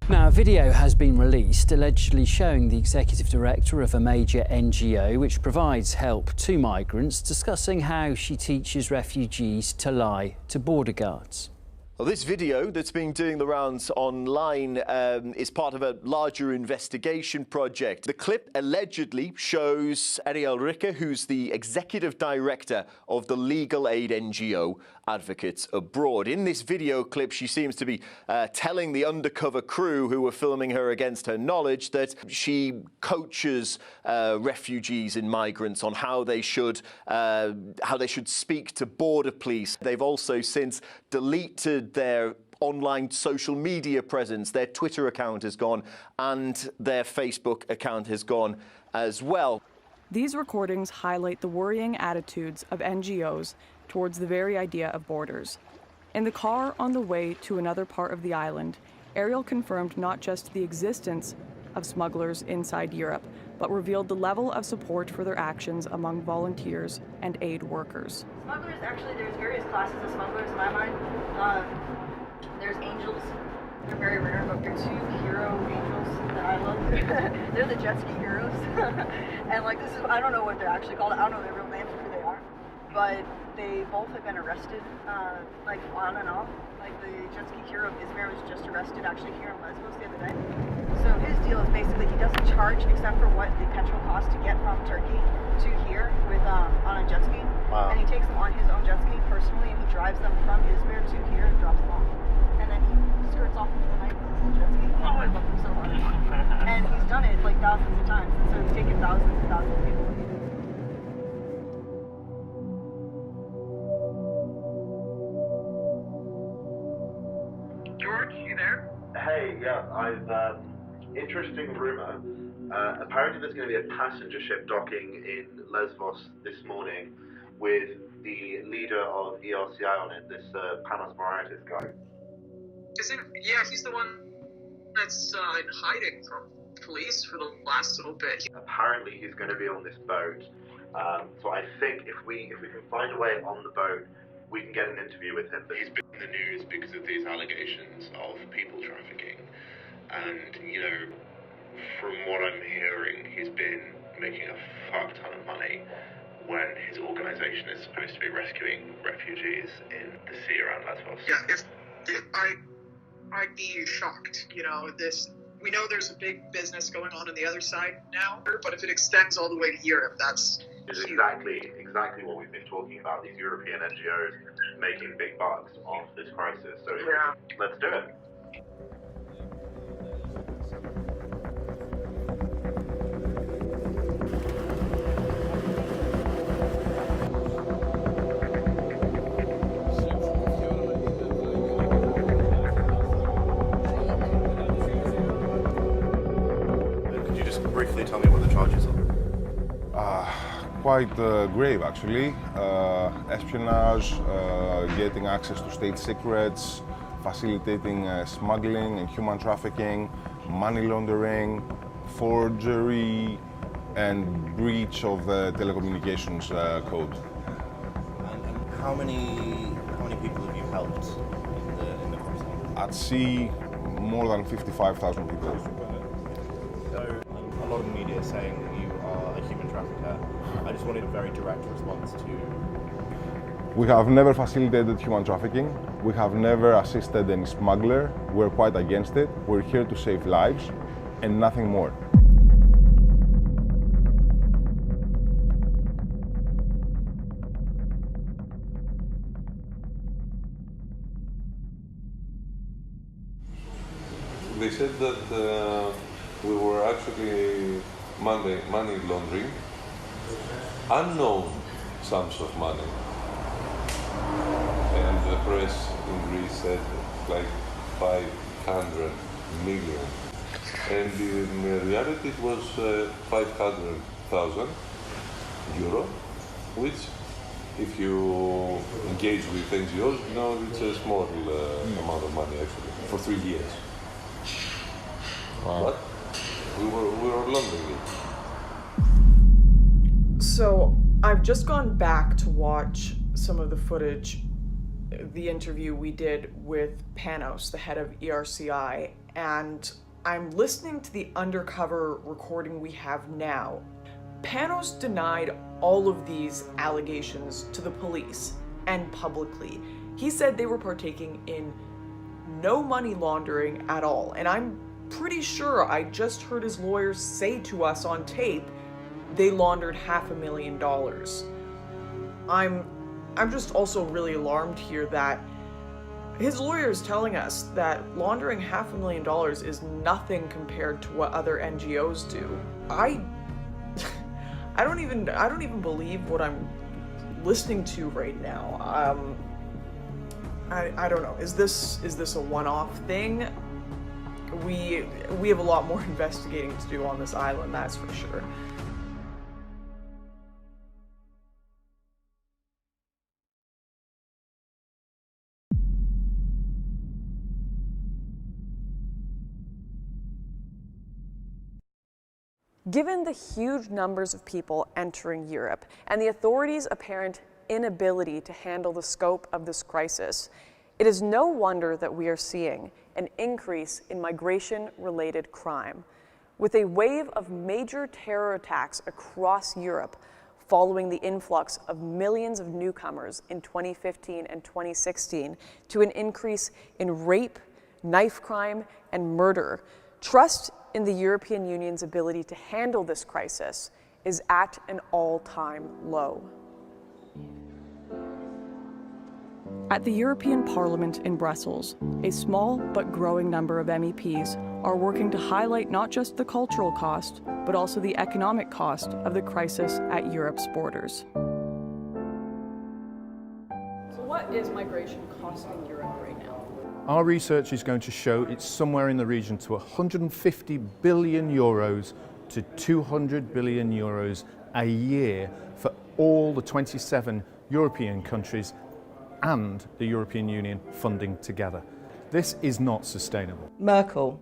Now, a video has been released allegedly showing the executive director of a major NGO which provides help to migrants discussing how she teaches refugees to lie to border guards. Well, this video that's been doing the rounds online is part of a larger investigation project. The clip allegedly shows Ariel Ricker, who's the executive director of the legal aid NGO Advocates Abroad. In this video clip, she seems to be telling the undercover crew who were filming her against her knowledge that she coaches refugees and migrants on how they should speak to border police. They've also since deleted their online social media presence. Their Twitter account has gone and their Facebook account has gone as well. These recordings highlight the worrying attitudes of NGOs towards the very idea of borders. In the car on the way to another part of the island, Ariel confirmed not just the existence of smugglers inside Europe, but revealed the level of support for their actions among volunteers and aid workers. Smugglers, actually, there's various classes of smugglers in my mind. There's angels. They're very rare, but they're two hero angels that I love. They're the jet ski heroes. And like this is, I don't know what they're actually called. I don't know their real names or who they are. But they both have been arrested, like on and off. Like the jet ski hero of Izmir was just arrested actually here in Lesbos the other day. So his deal is basically he doesn't charge except for what the petrol costs to get from Turkey to here with on a jet ski. Wow. And he takes them on his own jet ski personally, and he drives them from Izmir to here and drops them off. And then he skirts off into the night with his jet ski. Oh, I love him so much. And he's done it like thousands of times. And so he's taken thousands and thousands of people. George, you there? Hey, yeah, I've interesting rumor. Apparently there's going to be a passenger ship docking in Lesbos this morning with the leader of ERCI on it, this Panos Moraitis guy. Yeah, he's the one that's in hiding from police for the last little bit. Apparently he's going to be on this boat. So I think if we can find a way on the boat, we can get an interview with him. But he's been in the news because of these allegations of people trafficking. And, you know, from what I'm hearing, he's been making a fuck ton of money when his organisation is supposed to be rescuing refugees in the sea around Lesbos? Yeah, I'd be shocked. You know, we know there's a big business going on the other side now, but if it extends all the way to Europe, that's exactly what we've been talking about. These European NGOs making big bucks off this crisis. So yeah, let's do it. Briefly tell me what the charges are. Quite grave, actually. Espionage, getting access to state secrets, facilitating smuggling and human trafficking, money laundering, forgery, and breach of the telecommunications code. And how many people have you helped in the crisis? At sea, more than 55,000 people. So, a lot of the media is saying that you are a human trafficker. I just wanted a very direct response to... We have never facilitated human trafficking. We have never assisted any smuggler. We're quite against it. We're here to save lives and nothing more. They said that we were actually money laundering unknown sums of money. And the press in Greece said like 500 million. And in reality it was 500,000 euro, which if you engage with NGOs, you know it's a small amount of money actually, for 3 years. Wow. But we were laundering it. So I've just gone back to watch some of the footage, the interview we did with Panos, the head of ERCI, and I'm listening to the undercover recording we have now. Panos denied all of these allegations to the police and publicly. He said they were partaking in no money laundering at all, and I'm pretty sure I just heard his lawyers say to us on tape they laundered $500,000. I'm just also really alarmed here that his lawyer is telling us that laundering $500,000 is nothing compared to what other NGOs do. I don't even believe what I'm listening to right now. I don't know. Is this a one-off thing? We have a lot more investigating to do on this island, that's for sure. Given the huge numbers of people entering Europe and the authorities' apparent inability to handle the scope of this crisis, it is no wonder that we are seeing an increase in migration-related crime, with a wave of major terror attacks across Europe following the influx of millions of newcomers in 2015 and 2016 to an increase in rape, knife crime, and murder. Trust in the European Union's ability to handle this crisis is at an all-time low. At the European Parliament in Brussels, a small but growing number of MEPs are working to highlight not just the cultural cost, but also the economic cost of the crisis at Europe's borders. So what is migration costing Europe right now? Our research is going to show it's somewhere in the region to 150 billion euros to 200 billion euros a year for all the 27 European countries and the European Union funding together. This is not sustainable. Merkel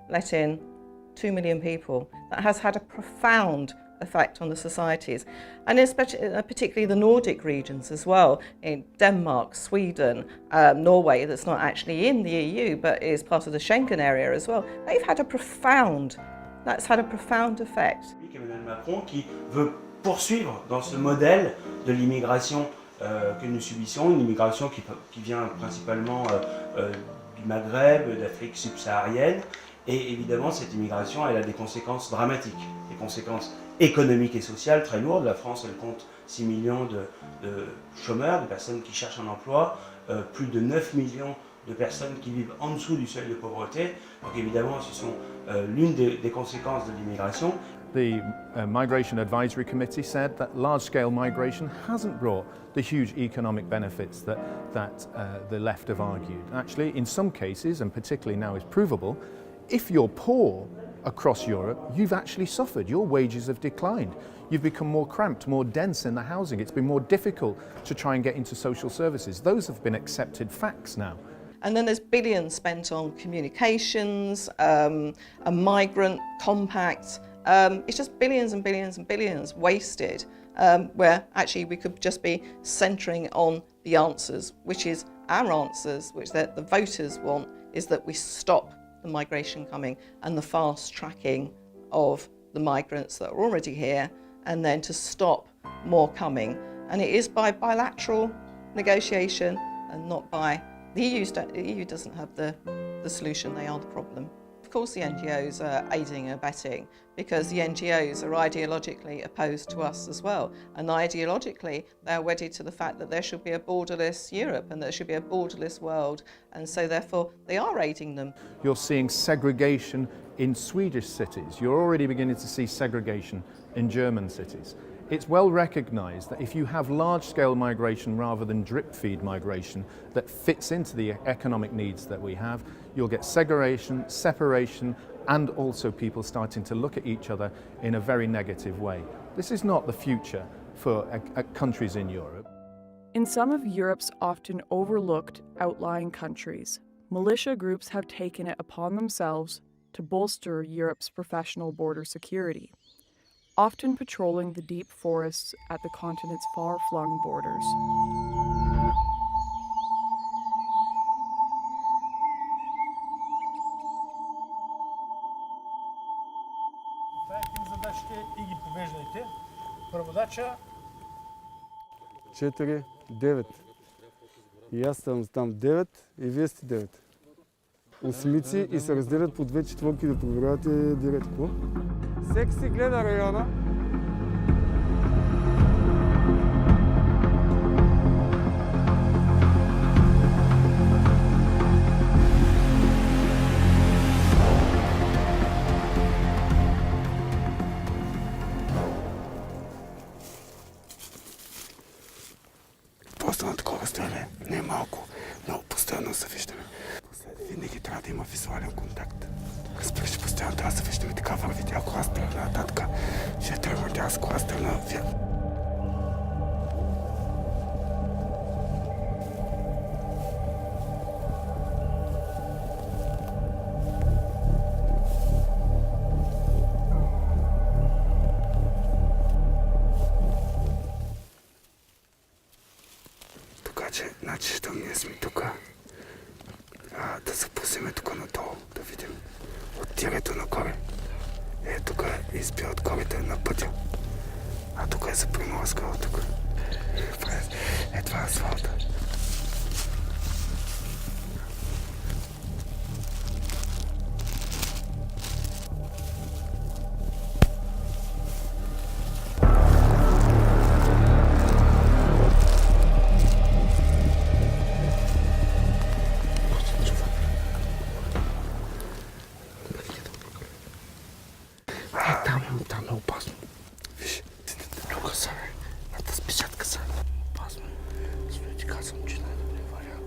let in 2 million people. That has had a profound effect on the societies, and especially, particularly the Nordic regions as well, in Denmark, Sweden, Norway, that's not actually in the EU but is part of the Schengen area as well. That's had a profound effect. Emmanuel Macron qui veut poursuivre dans ce modèle de l'immigration que nous subissons, une immigration qui vient principalement du Maghreb, d'Afrique subsaharienne. Et évidemment, cette immigration, elle a des conséquences dramatiques, des conséquences économiques et sociales très lourdes. La France, elle compte 6 millions de chômeurs, de personnes qui cherchent un emploi, plus de 9 millions de personnes qui vivent en dessous du seuil de pauvreté. Donc évidemment, ce sont l'une des conséquences de l'immigration. The Migration Advisory Committee said that large-scale migration hasn't brought the huge economic benefits that the left have argued. Actually, in some cases, and particularly now it's provable, if you're poor across Europe, you've actually suffered. Your wages have declined. You've become more cramped, more dense in the housing. It's been more difficult to try and get into social services. Those have been accepted facts now. And then there's billions spent on communications, a migrant compact. It's just billions and billions and billions wasted, where actually we could just be centering on the answers, which is our answers, which the voters want, is that we stop the migration coming and the fast tracking of the migrants that are already here, and then to stop more coming. And it is by bilateral negotiation and not by the EU doesn't have the solution, they are the problem. Of course the NGOs are aiding and abetting because the NGOs are ideologically opposed to us as well. And ideologically they're wedded to the fact that there should be a borderless Europe and there should be a borderless world, and so therefore they are aiding them. You're seeing segregation in Swedish cities. You're already beginning to see segregation in German cities. It's well recognised that if you have large-scale migration rather than drip-feed migration that fits into the economic needs that we have, you'll get segregation, separation, and also people starting to look at each other in a very negative way. This is not the future for countries in Europe. In some of Europe's often overlooked outlying countries, militia groups have taken it upon themselves to bolster Europe's professional border security, often patrolling the deep forests at the continent's far-flung borders. Преводача 4-9. И аз съм там 9 и вие сте 9. Осмици и се разделят по 2 четворки да проверявате директно. Всеки си гледа района. Просто на такова разстояние не е малко, много постоянно се виждаме. Винаги трябва да има визуален контакт. Разбира се, постоянно трябва да се виждаме, така вървите. Ако аз тръгна нататък, ще тръгна тя, ако аз тръгна вие. Така че, значи, що ние сме тук, да се пусиме тук надолу, да видим от тирето нагоре. Тук е избил от горите на пътя, а тук е за приморска от тук. Това е асфалта. Там е опасно. Виж, тук са, на тази печатка са. Опасно. Стоя ти казвам, че най-добре вариант.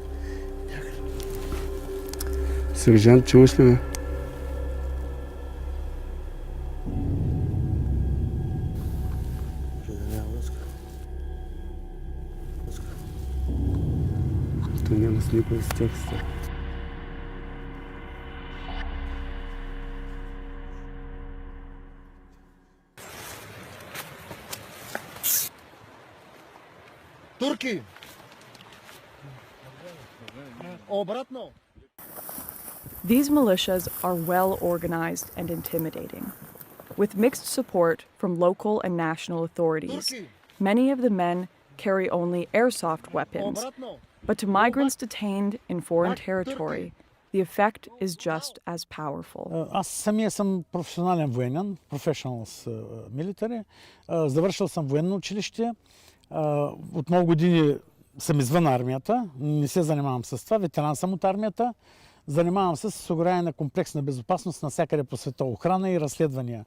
Сержант, чуваш ли ме? То няма с никой с текста. Турки! Обратно! These militias are well organized and intimidating. With mixed support from local and national authorities, many of the men carry only airsoft weapons. But to migrants detained in foreign territory, the effect is just as powerful. Аз самия съм професионален военен, professional military. Завършил съм военно училище. От много години съм извън армията. Не се занимавам с това. Ветеран съм от армията. Занимавам се с осигуряване на комплексна безопасност навсякъде по света. Охрана и разследвания.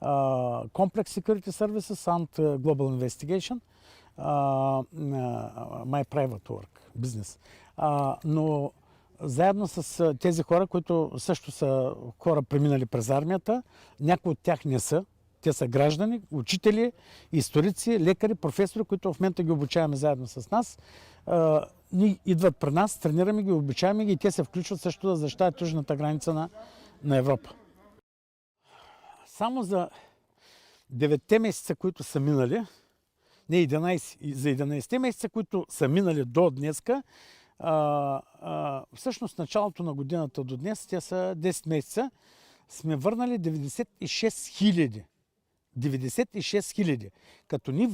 Complex Security Services and Global Investigation. My private work, business. Но заедно с тези хора, които също са хора преминали през армията, някои от тях не са. Те са граждани, учители, историци, лекари, професори, които в момента ги обучаваме заедно с нас. Идват при нас, тренираме ги, обучаваме ги и те се включват също да защитават южната граница на Европа. Само за 9 месеца, които са минали, не 11, за 11 месеца, които са минали до днеска, всъщност началото на годината до днес, те са 10 месеца, сме върнали 96 хиляди. 96 хиляди. Като ние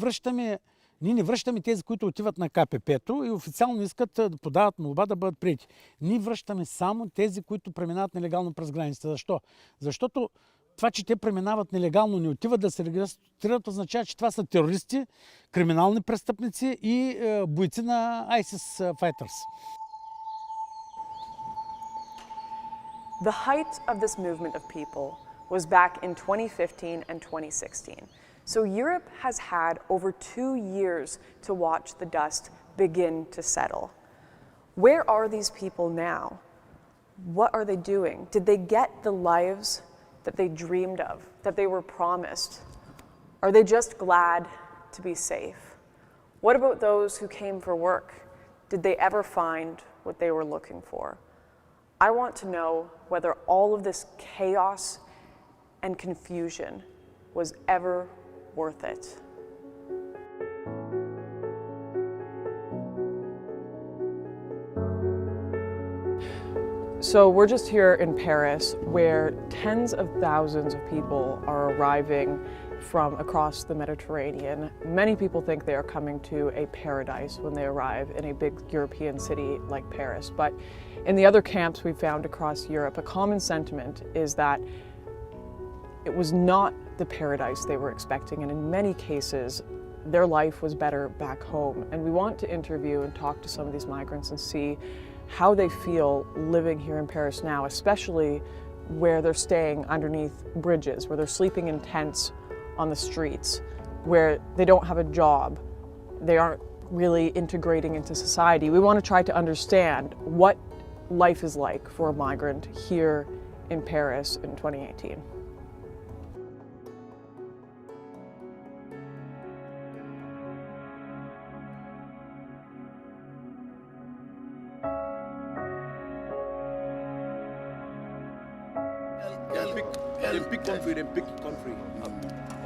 не връщаме тези, които отиват на КПП-то и официално искат да подават молба да бъдат приети. Ние връщаме само тези, които преминават нелегално през границата. Защо? Защото това, че те преминават нелегално, не отиват да се регистрират, означава, че това са терористи, криминални престъпници и бойци на ISIS fighters. The height of this movement of people was back in 2015 and 2016. So Europe has had over 2 years to watch the dust begin to settle. Where are these people now? What are they doing? Did they get the lives that they dreamed of, that they were promised? Are they just glad to be safe? What about those who came for work? Did they ever find what they were looking for? I want to know whether all of this chaos and confusion was ever worth it. So we're just here in Paris, where tens of thousands of people are arriving from across the Mediterranean. Many people think they are coming to a paradise when they arrive in a big European city like Paris. But in the other camps we found across Europe, a common sentiment is that it was not the paradise they were expecting, and in many cases, their life was better back home. And we want to interview and talk to some of these migrants and see how they feel living here in Paris now, especially where they're staying underneath bridges, where they're sleeping in tents on the streets, where they don't have a job, they aren't really integrating into society. We want to try to understand what life is like for a migrant here in Paris in 2018.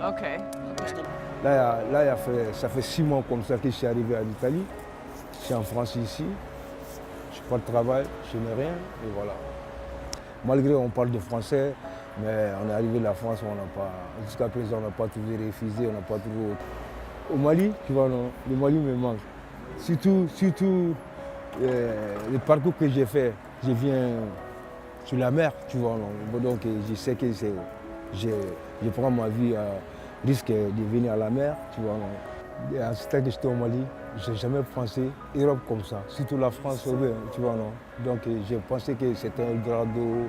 Okay. Là, ça fait 6 mois comme ça que je suis arrivé à l'Italie. Je suis en France ici. Je n'ai pas de travail, je n'ai rien, et voilà. Malgré on parle de français, mais on est arrivé à la France, jusqu'à présent on n'a pas trouvé réfugié, on n'a pas trouvé autre. Au Mali, tu vois, non, le Mali me manque. Surtout le parcours que j'ai fait, je viens sur la mer, tu vois, non. Donc je sais que je prends ma vie à risque de venir à la mer, tu vois. Non. Et à ce temps que j'étais au Mali, je n'ai jamais pensé Europe comme ça, surtout la France, tu vois, non. Donc j'ai pensé que c'était un grado,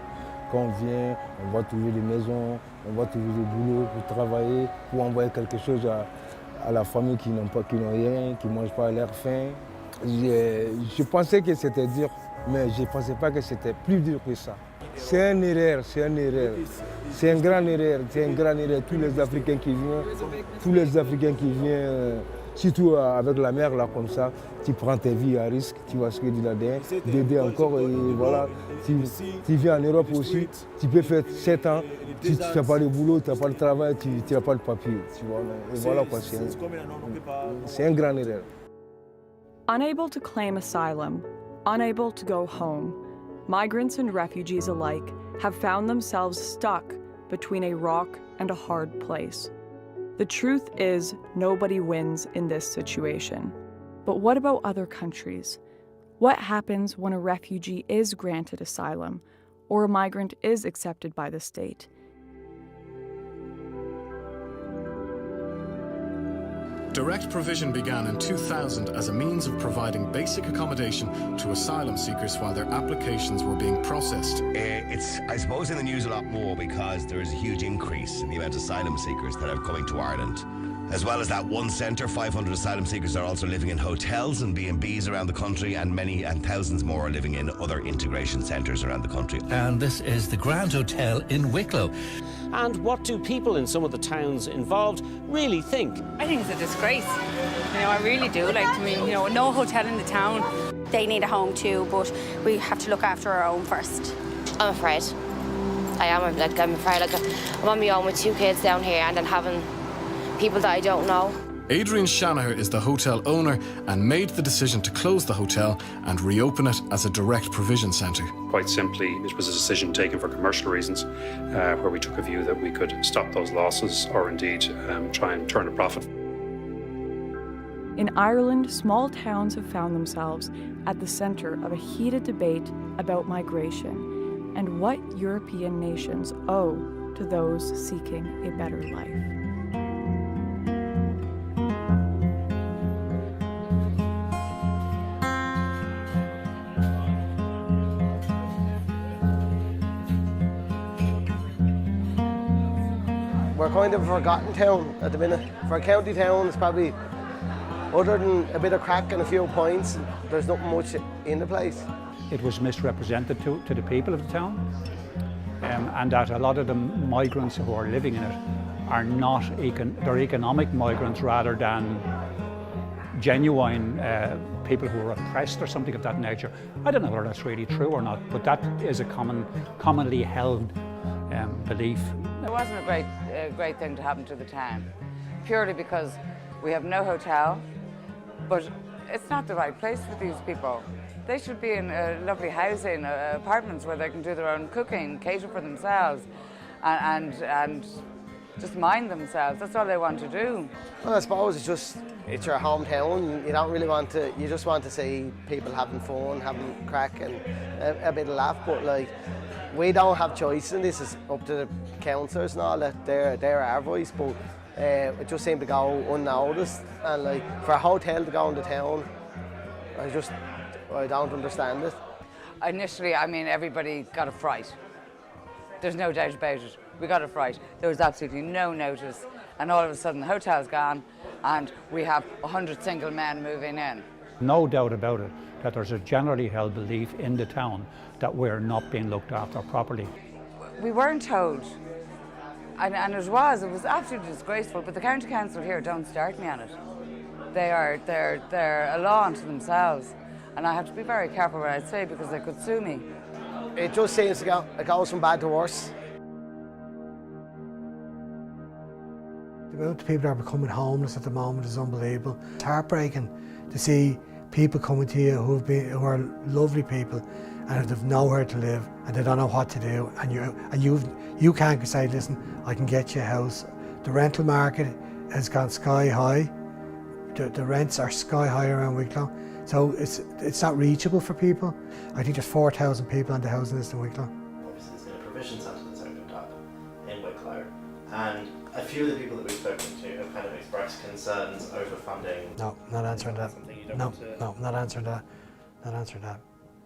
quand on vient, on va trouver des maisons, on va trouver des boulots pour travailler, pour envoyer quelque chose à la famille qui n'ont rien, qui ne mangent pas à leur faim. Je pensais que c'était dur, mais je ne pensais pas que c'était plus dur que ça. C'est une erreur, c'est une erreur. C'est une grande erreur, c'est une grande erreur. Tous les Africains qui viennent, surtout avec la mer, là, comme ça, tu prends tes vies à risque, tu vas ce que dit d'aider encore, et voilà. Tu viens en Europe aussi, tu peux faire 7 ans, tu n'as pas de boulot, tu n'as pas de travail, tu n'as pas de papier, tu vois. Et voilà quoi, c'est une grande erreur. Unable to claim asylum, unable to go home, migrants and refugees alike have found themselves stuck between a rock and a hard place. The truth is, nobody wins in this situation. But what about other countries? What happens when a refugee is granted asylum or a migrant is accepted by the state? Direct provision began in 2000 as a means of providing basic accommodation to asylum seekers while their applications were being processed. It's, I suppose, in the news a lot more because there is a huge increase in the amount of asylum seekers that are coming to Ireland. As well as that one centre, 500 asylum seekers are also living in hotels and B&Bs around the country, and many and thousands more are living in other integration centres around the country. And this is the Grand Hotel in Wicklow. And what do people in some of the towns involved really think? I think it's a disgrace. I really do. No hotel in the town. They need a home too, but we have to look after our own first. I'm afraid. I'm afraid. I'm on my own with 2 kids down here and then having people that I don't know. Adrian Shanaher is the hotel owner and made the decision to close the hotel and reopen it as a direct provision centre. Quite simply, it was a decision taken for commercial reasons, where we took a view that we could stop those losses or indeed try and turn a profit. In Ireland, small towns have found themselves at the centre of a heated debate about migration and what European nations owe to those seeking a better life. We're kind of a forgotten town at the minute. For a county town, it's probably, other than a bit of crack and a few points, there's not much in the place. It was misrepresented to the people of the town, and that a lot of the migrants who are living in it are not, they're economic migrants rather than genuine people who are oppressed or something of that nature. I don't know whether that's really true or not, but that is a commonly held belief. It wasn't a great thing to happen to the town, purely because we have no hotel, but it's not the right place for these people. They should be in lovely housing, apartments where they can do their own cooking, cater for themselves, and just mind themselves. That's all they want to do. Well, I suppose it's your hometown. You don't really want to, you just want to see people having fun, having crack and a bit of laugh, but we don't have choice, and this is up to the councillors and all that. They're our voice, but it just seemed to go unnoticed. And for a hotel to go into town, I don't understand it. Initially, everybody got a fright. There's no doubt about it. We got a fright. There was absolutely no notice, and all of a sudden the hotel's gone, and we have 100 single men moving in. No doubt about it that there's a generally held belief in the town that we're not being looked after properly. We weren't told, and it was absolutely disgraceful, but the county council here don't start me on it. They're a law unto themselves, and I have to be very careful what I say because they could sue me. It just seems to go, it goes from bad to worse. The amount of people that are becoming homeless at the moment is unbelievable. It's heartbreaking to see people coming to you who are lovely people and they've nowhere to live and they don't know what to do, and you can't say, listen, I can get you a house. The rental market has gone sky high. The rents are sky high around Wicklow, so it's not reachable for people. I think there's 4,000 people on the housing list in Wicklow. Obviously, there's been a provision centre that's opened up in Wicklow, and a few of the people that we've spoken to have kind of expressed concerns over funding. No, not answering that. No, not answering that. Not answering that.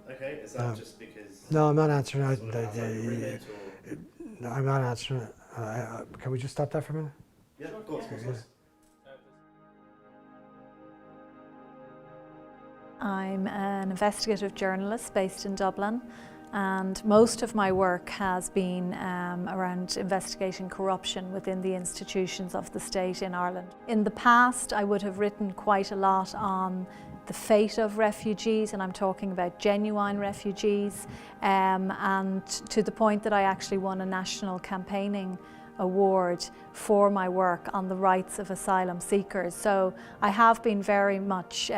Okay, is that just because? No, I'm not answering that. No, I'm not answering it. Can we just stop that for a minute? Yeah, of course. I'm an investigative journalist based in Dublin, and most of my work has been around investigating corruption within the institutions of the state in Ireland. In the past, I would have written quite a lot on the fate of refugees, and I'm talking about genuine refugees, and to the point that I actually won a national campaigning award for my work on the rights of asylum seekers. So I have been very much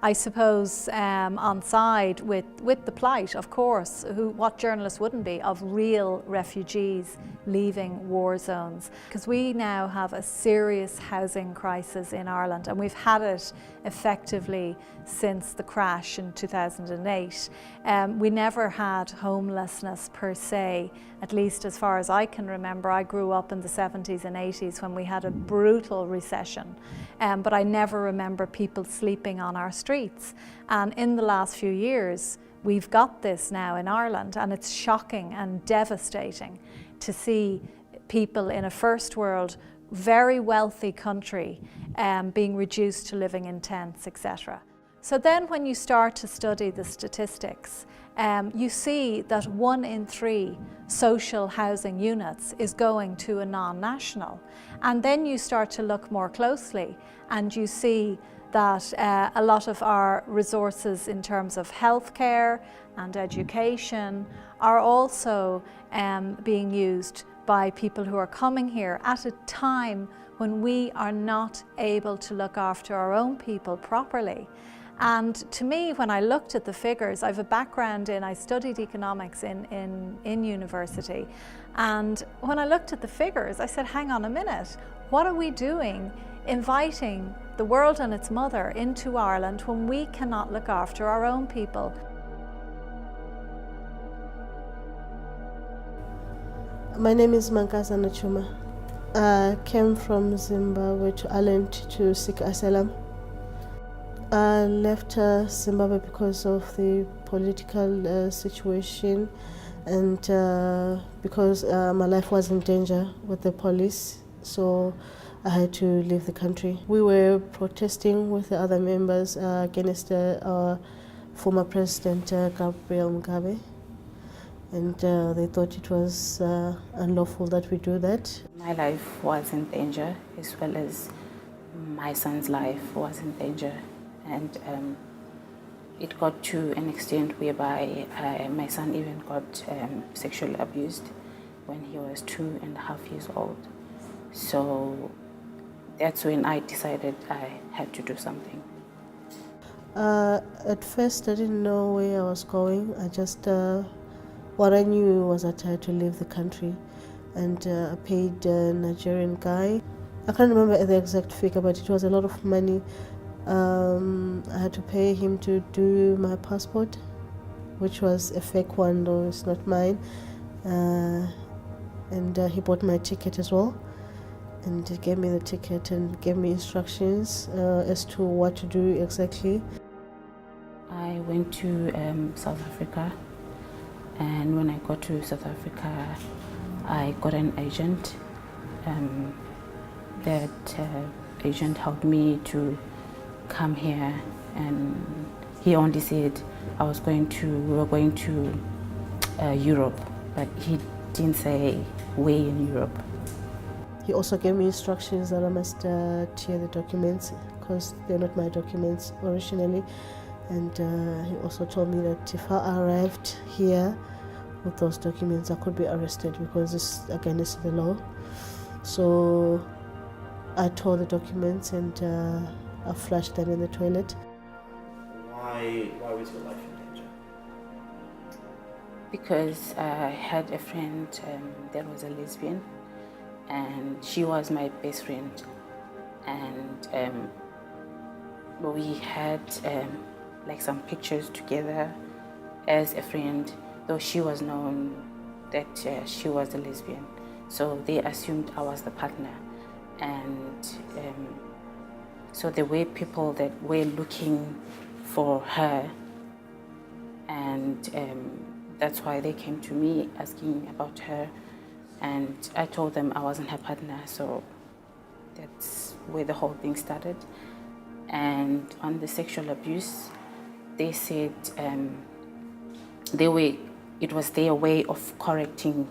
I suppose, on side with the plight, of course, what journalists wouldn't be, of real refugees leaving war zones. Because we now have a serious housing crisis in Ireland, and we've had it effectively since the crash in 2008. We never had homelessness per se, at least as far as I can remember. I grew up in the 70s and 80s when we had a brutal recession, but I never remember people sleeping on our streets. And in the last few years, we've got this now in Ireland, and it's shocking and devastating to see people in a first world, very wealthy country being reduced to living in tents, etc. So then when you start to study the statistics, you see that 1 in 3 social housing units is going to a non-national. And then you start to look more closely and you see that a lot of our resources in terms of healthcare and education are also being used by people who are coming here at a time when we are not able to look after our own people properly. And to me, when I looked at the figures, I have a background I studied economics in university, and when I looked at the figures, I said, hang on a minute, what are we doing inviting the world and its mother into Ireland when we cannot look after our own people? My name is Mankasa Nachuma. I came from Zimbabwe to Ireland to seek asylum. I left Zimbabwe because of the political situation and because my life was in danger with the police, so I had to leave the country. We were protesting with the other members against our former president, Gabriel Mugabe, and they thought it was unlawful that we do that. My life was in danger, as well as my son's life was in danger. And it got to an extent whereby my son even got sexually abused when he was 2.5 years old. So that's when I decided I had to do something. At first I didn't know where I was going. I just, what I knew was that I had to leave the country, and I paid a Nigerian guy. I can't remember the exact figure, but it was a lot of money. I had to pay him to do my passport, which was a fake one, though it's not mine. And he bought my ticket as well, and he gave me the ticket and gave me instructions as to what to do exactly. I went to South Africa, and when I got to South Africa, I got an agent. That agent helped me to come here, and he only said we were going to Europe, but he didn't say where in Europe. He also gave me instructions that I must tear the documents because they're not my documents originally, and he also told me that if I arrived here with those documents I could be arrested because this against the law. So I tore the documents and I flushed them in the toilet. Why was your life in danger? Because I had a friend that was a lesbian, and she was my best friend, and we had like some pictures together as a friend, though she was known that she was a lesbian, so they assumed I was the partner. And so there were people that were looking for her, and that's why they came to me asking about her, and I told them I wasn't her partner, so that's where the whole thing started. And on the sexual abuse, they said it was their way of correcting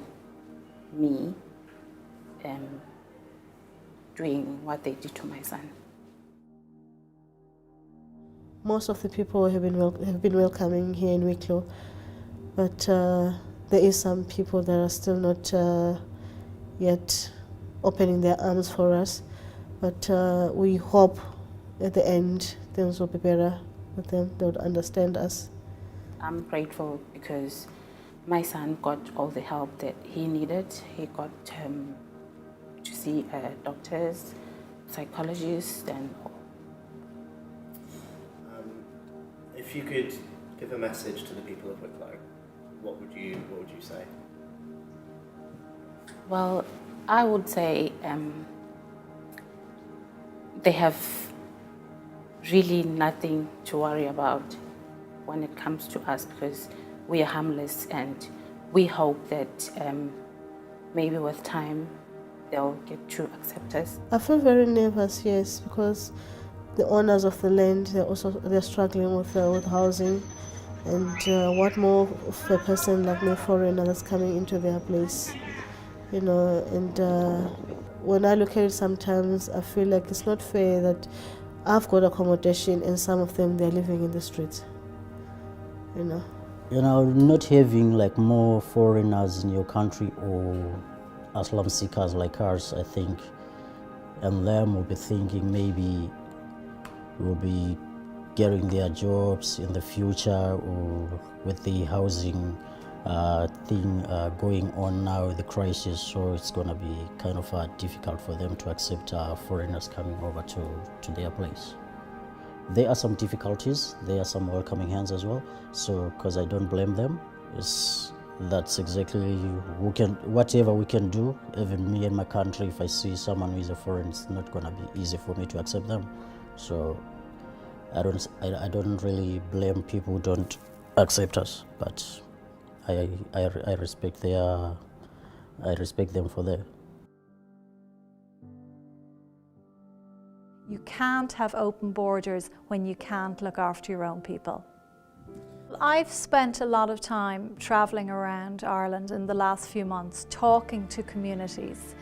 me, doing what they did to my son. Most of the people have been welcoming here in Wicklow, but there is some people that are still not yet opening their arms for us. But we hope at the end things will be better with them. They would understand us. I'm grateful because my son got all the help that he needed. He got to see doctors, psychologists, and if you could give a message to the people of Wicklow, what would you say? Well, I would say they have really nothing to worry about when it comes to us, because we are harmless, and we hope that maybe with time they'll get to accept us. I feel very nervous, yes, because the owners of the land, they're struggling with housing, and what more of a person like me, a foreigner, that's coming into their place, you know. And when I look at it, sometimes I feel like it's not fair that I've got accommodation and some of them, they're living in the streets, you know. You know, not having like more foreigners in your country or asylum seekers like ours, I think, and them will be thinking maybe we'll be getting their jobs in the future, or with the housing thing going on now, the crisis, so it's going to be kind of difficult for them to accept foreigners coming over to their place. There are some difficulties, there are some welcoming hands as well, so because I don't blame them, that's exactly whatever we can do. Even me in my country, if I see someone who is a foreigner, it's not going to be easy for me to accept them. So I don't really blame people who don't accept us, but I respect them for that. You can't have open borders when you can't look after your own people. I've spent a lot of time travelling around Ireland in the last few months, talking to communities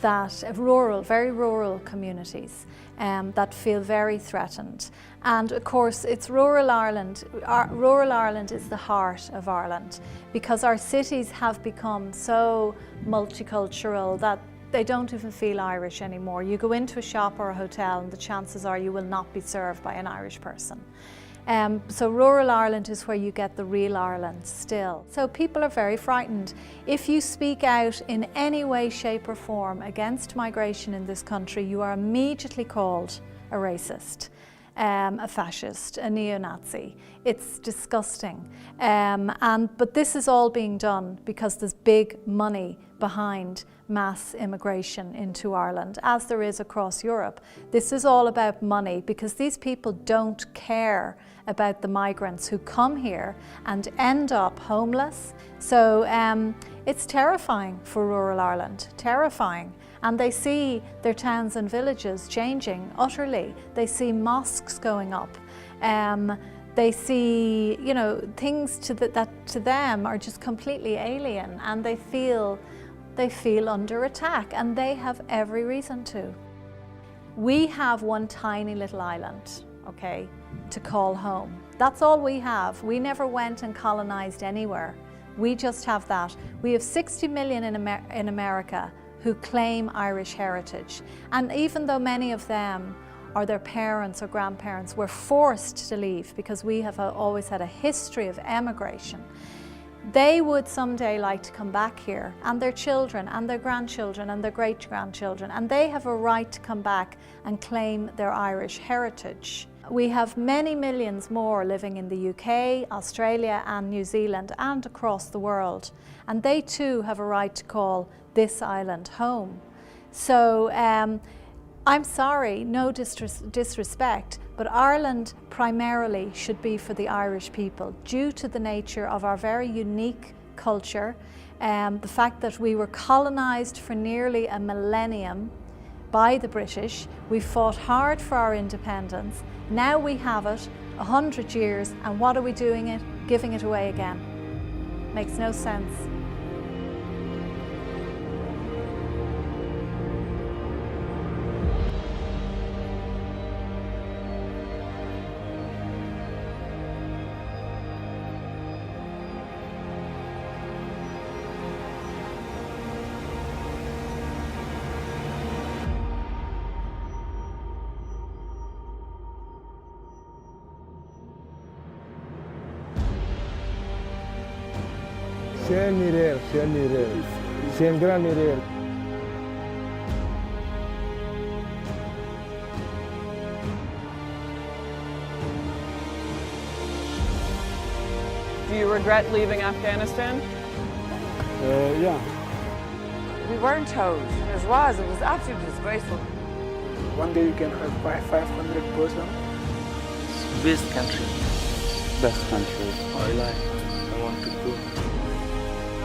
very rural communities that feel very threatened. And of course, it's rural Ireland. Rural Ireland is the heart of Ireland, because our cities have become so multicultural that they don't even feel Irish anymore. You go into a shop or a hotel and the chances are you will not be served by an Irish person. So rural Ireland is where you get the real Ireland still. So people are very frightened. If you speak out in any way, shape or form against migration in this country, you are immediately called a racist, a fascist, a neo-Nazi. It's disgusting. But this is all being done because there's big money behind mass immigration into Ireland, as there is across Europe. This is all about money, because these people don't care about the migrants who come here and end up homeless. So it's terrifying for rural Ireland, terrifying. And they see their towns and villages changing utterly. They see mosques going up. They see, you know, things that to them are just completely alien, and they feel under attack, and they have every reason to. We have one tiny little island, okay, to call home. That's all we have. We never went and colonized anywhere. We just have that. We have 60 million in America who claim Irish heritage. And even though many of them or their parents or grandparents were forced to leave, because we have always had a history of emigration, they would someday like to come back here, and their children and their grandchildren and their great-grandchildren, and they have a right to come back and claim their Irish heritage. We have many millions more living in the UK, Australia and New Zealand and across the world, and they too have a right to call this island home. So I'm sorry, no disrespect, but Ireland primarily should be for the Irish people, due to the nature of our very unique culture, the fact that we were colonised for nearly a millennium by the British. We fought hard for our independence. Now we have it, 100 years, and what are we doing it? Giving it away again. Makes no sense. C'est un grand erreur. Do you regret leaving Afghanistan? Yeah. We weren't told. It was absolutely disgraceful. One day you can have 500 persons. Best country. Best country. I like. I want to go.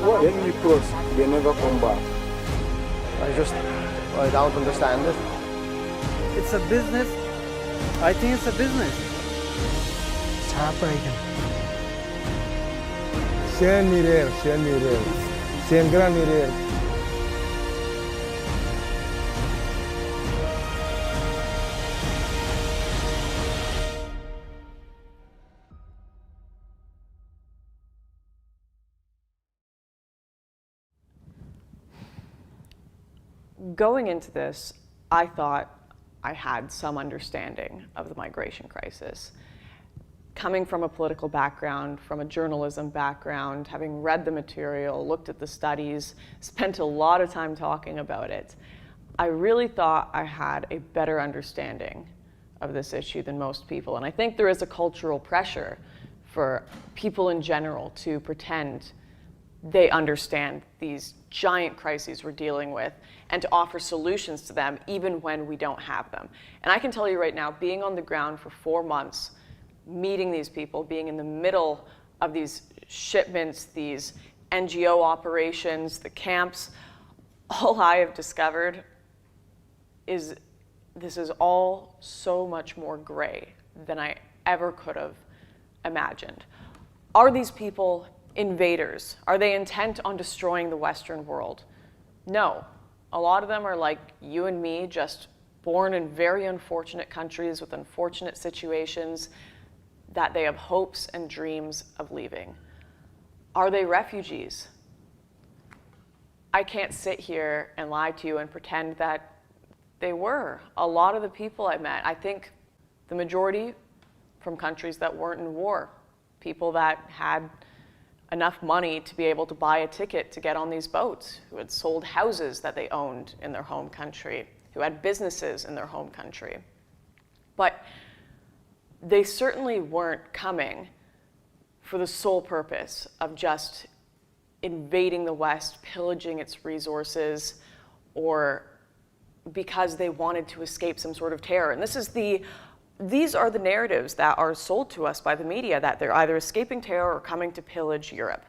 What? Enemy cross, they never come back. I don't understand it. It's a business. I think it's a business. It's heartbreaking. C'est un erreur. C'est un grand erreur. Going into this, I thought I had some understanding of the migration crisis. Coming from a political background, from a journalism background, having read the material, looked at the studies, spent a lot of time talking about it, I really thought I had a better understanding of this issue than most people. And I think there is a cultural pressure for people in general to pretend they understand these giant crises we're dealing with and to offer solutions to them even when we don't have them. And I can tell you right now, being on the ground for 4 months, meeting these people, being in the middle of these shipments, these NGO operations, the camps, all I have discovered is this is all so much more gray than I ever could have imagined. Are these people invaders? Are they intent on destroying the Western world? No. A lot of them are like you and me, just born in very unfortunate countries with unfortunate situations that they have hopes and dreams of leaving. Are they refugees? I can't sit here and lie to you and pretend that they were. A lot of the people I met, I think the majority from countries that weren't in war, people that had enough money to be able to buy a ticket to get on these boats, who had sold houses that they owned in their home country, who had businesses in their home country. But they certainly weren't coming for the sole purpose of just invading the West, pillaging its resources, or because they wanted to escape some sort of terror. And these are the narratives that are sold to us by the media, that they're either escaping terror or coming to pillage Europe.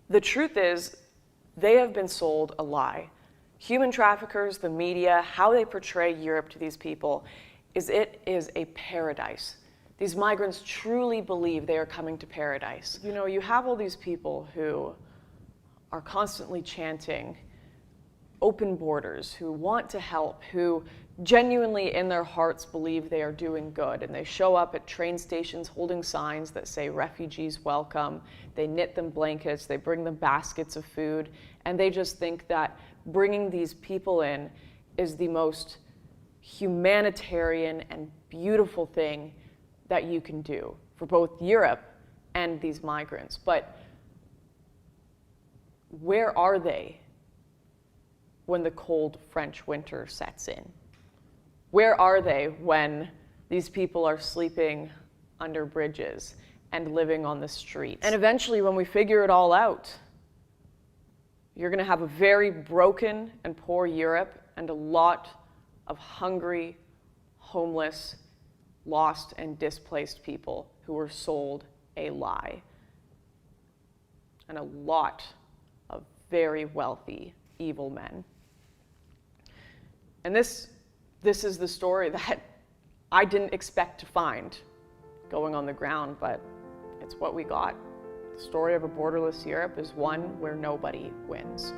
The truth is, they have been sold a lie. Human traffickers, the media, how they portray Europe to these people, is it is a paradise. These migrants truly believe they are coming to paradise. You know, you have all these people who are constantly chanting open borders, who want to help, who genuinely in their hearts believe they are doing good, and they show up at train stations holding signs that say refugees welcome. They knit them blankets, they bring them baskets of food, and they just think that bringing these people in is the most humanitarian and beautiful thing that you can do for both Europe and these migrants. But where are they when the cold French winter sets in? Where are they when these people are sleeping under bridges and living on the streets? And eventually, when we figure it all out, you're going to have a very broken and poor Europe and a lot of hungry, homeless, lost and displaced people who were sold a lie. And a lot of very wealthy, evil men. And this is the story that I didn't expect to find going on the ground, but it's what we got. The story of a borderless Europe is one where nobody wins.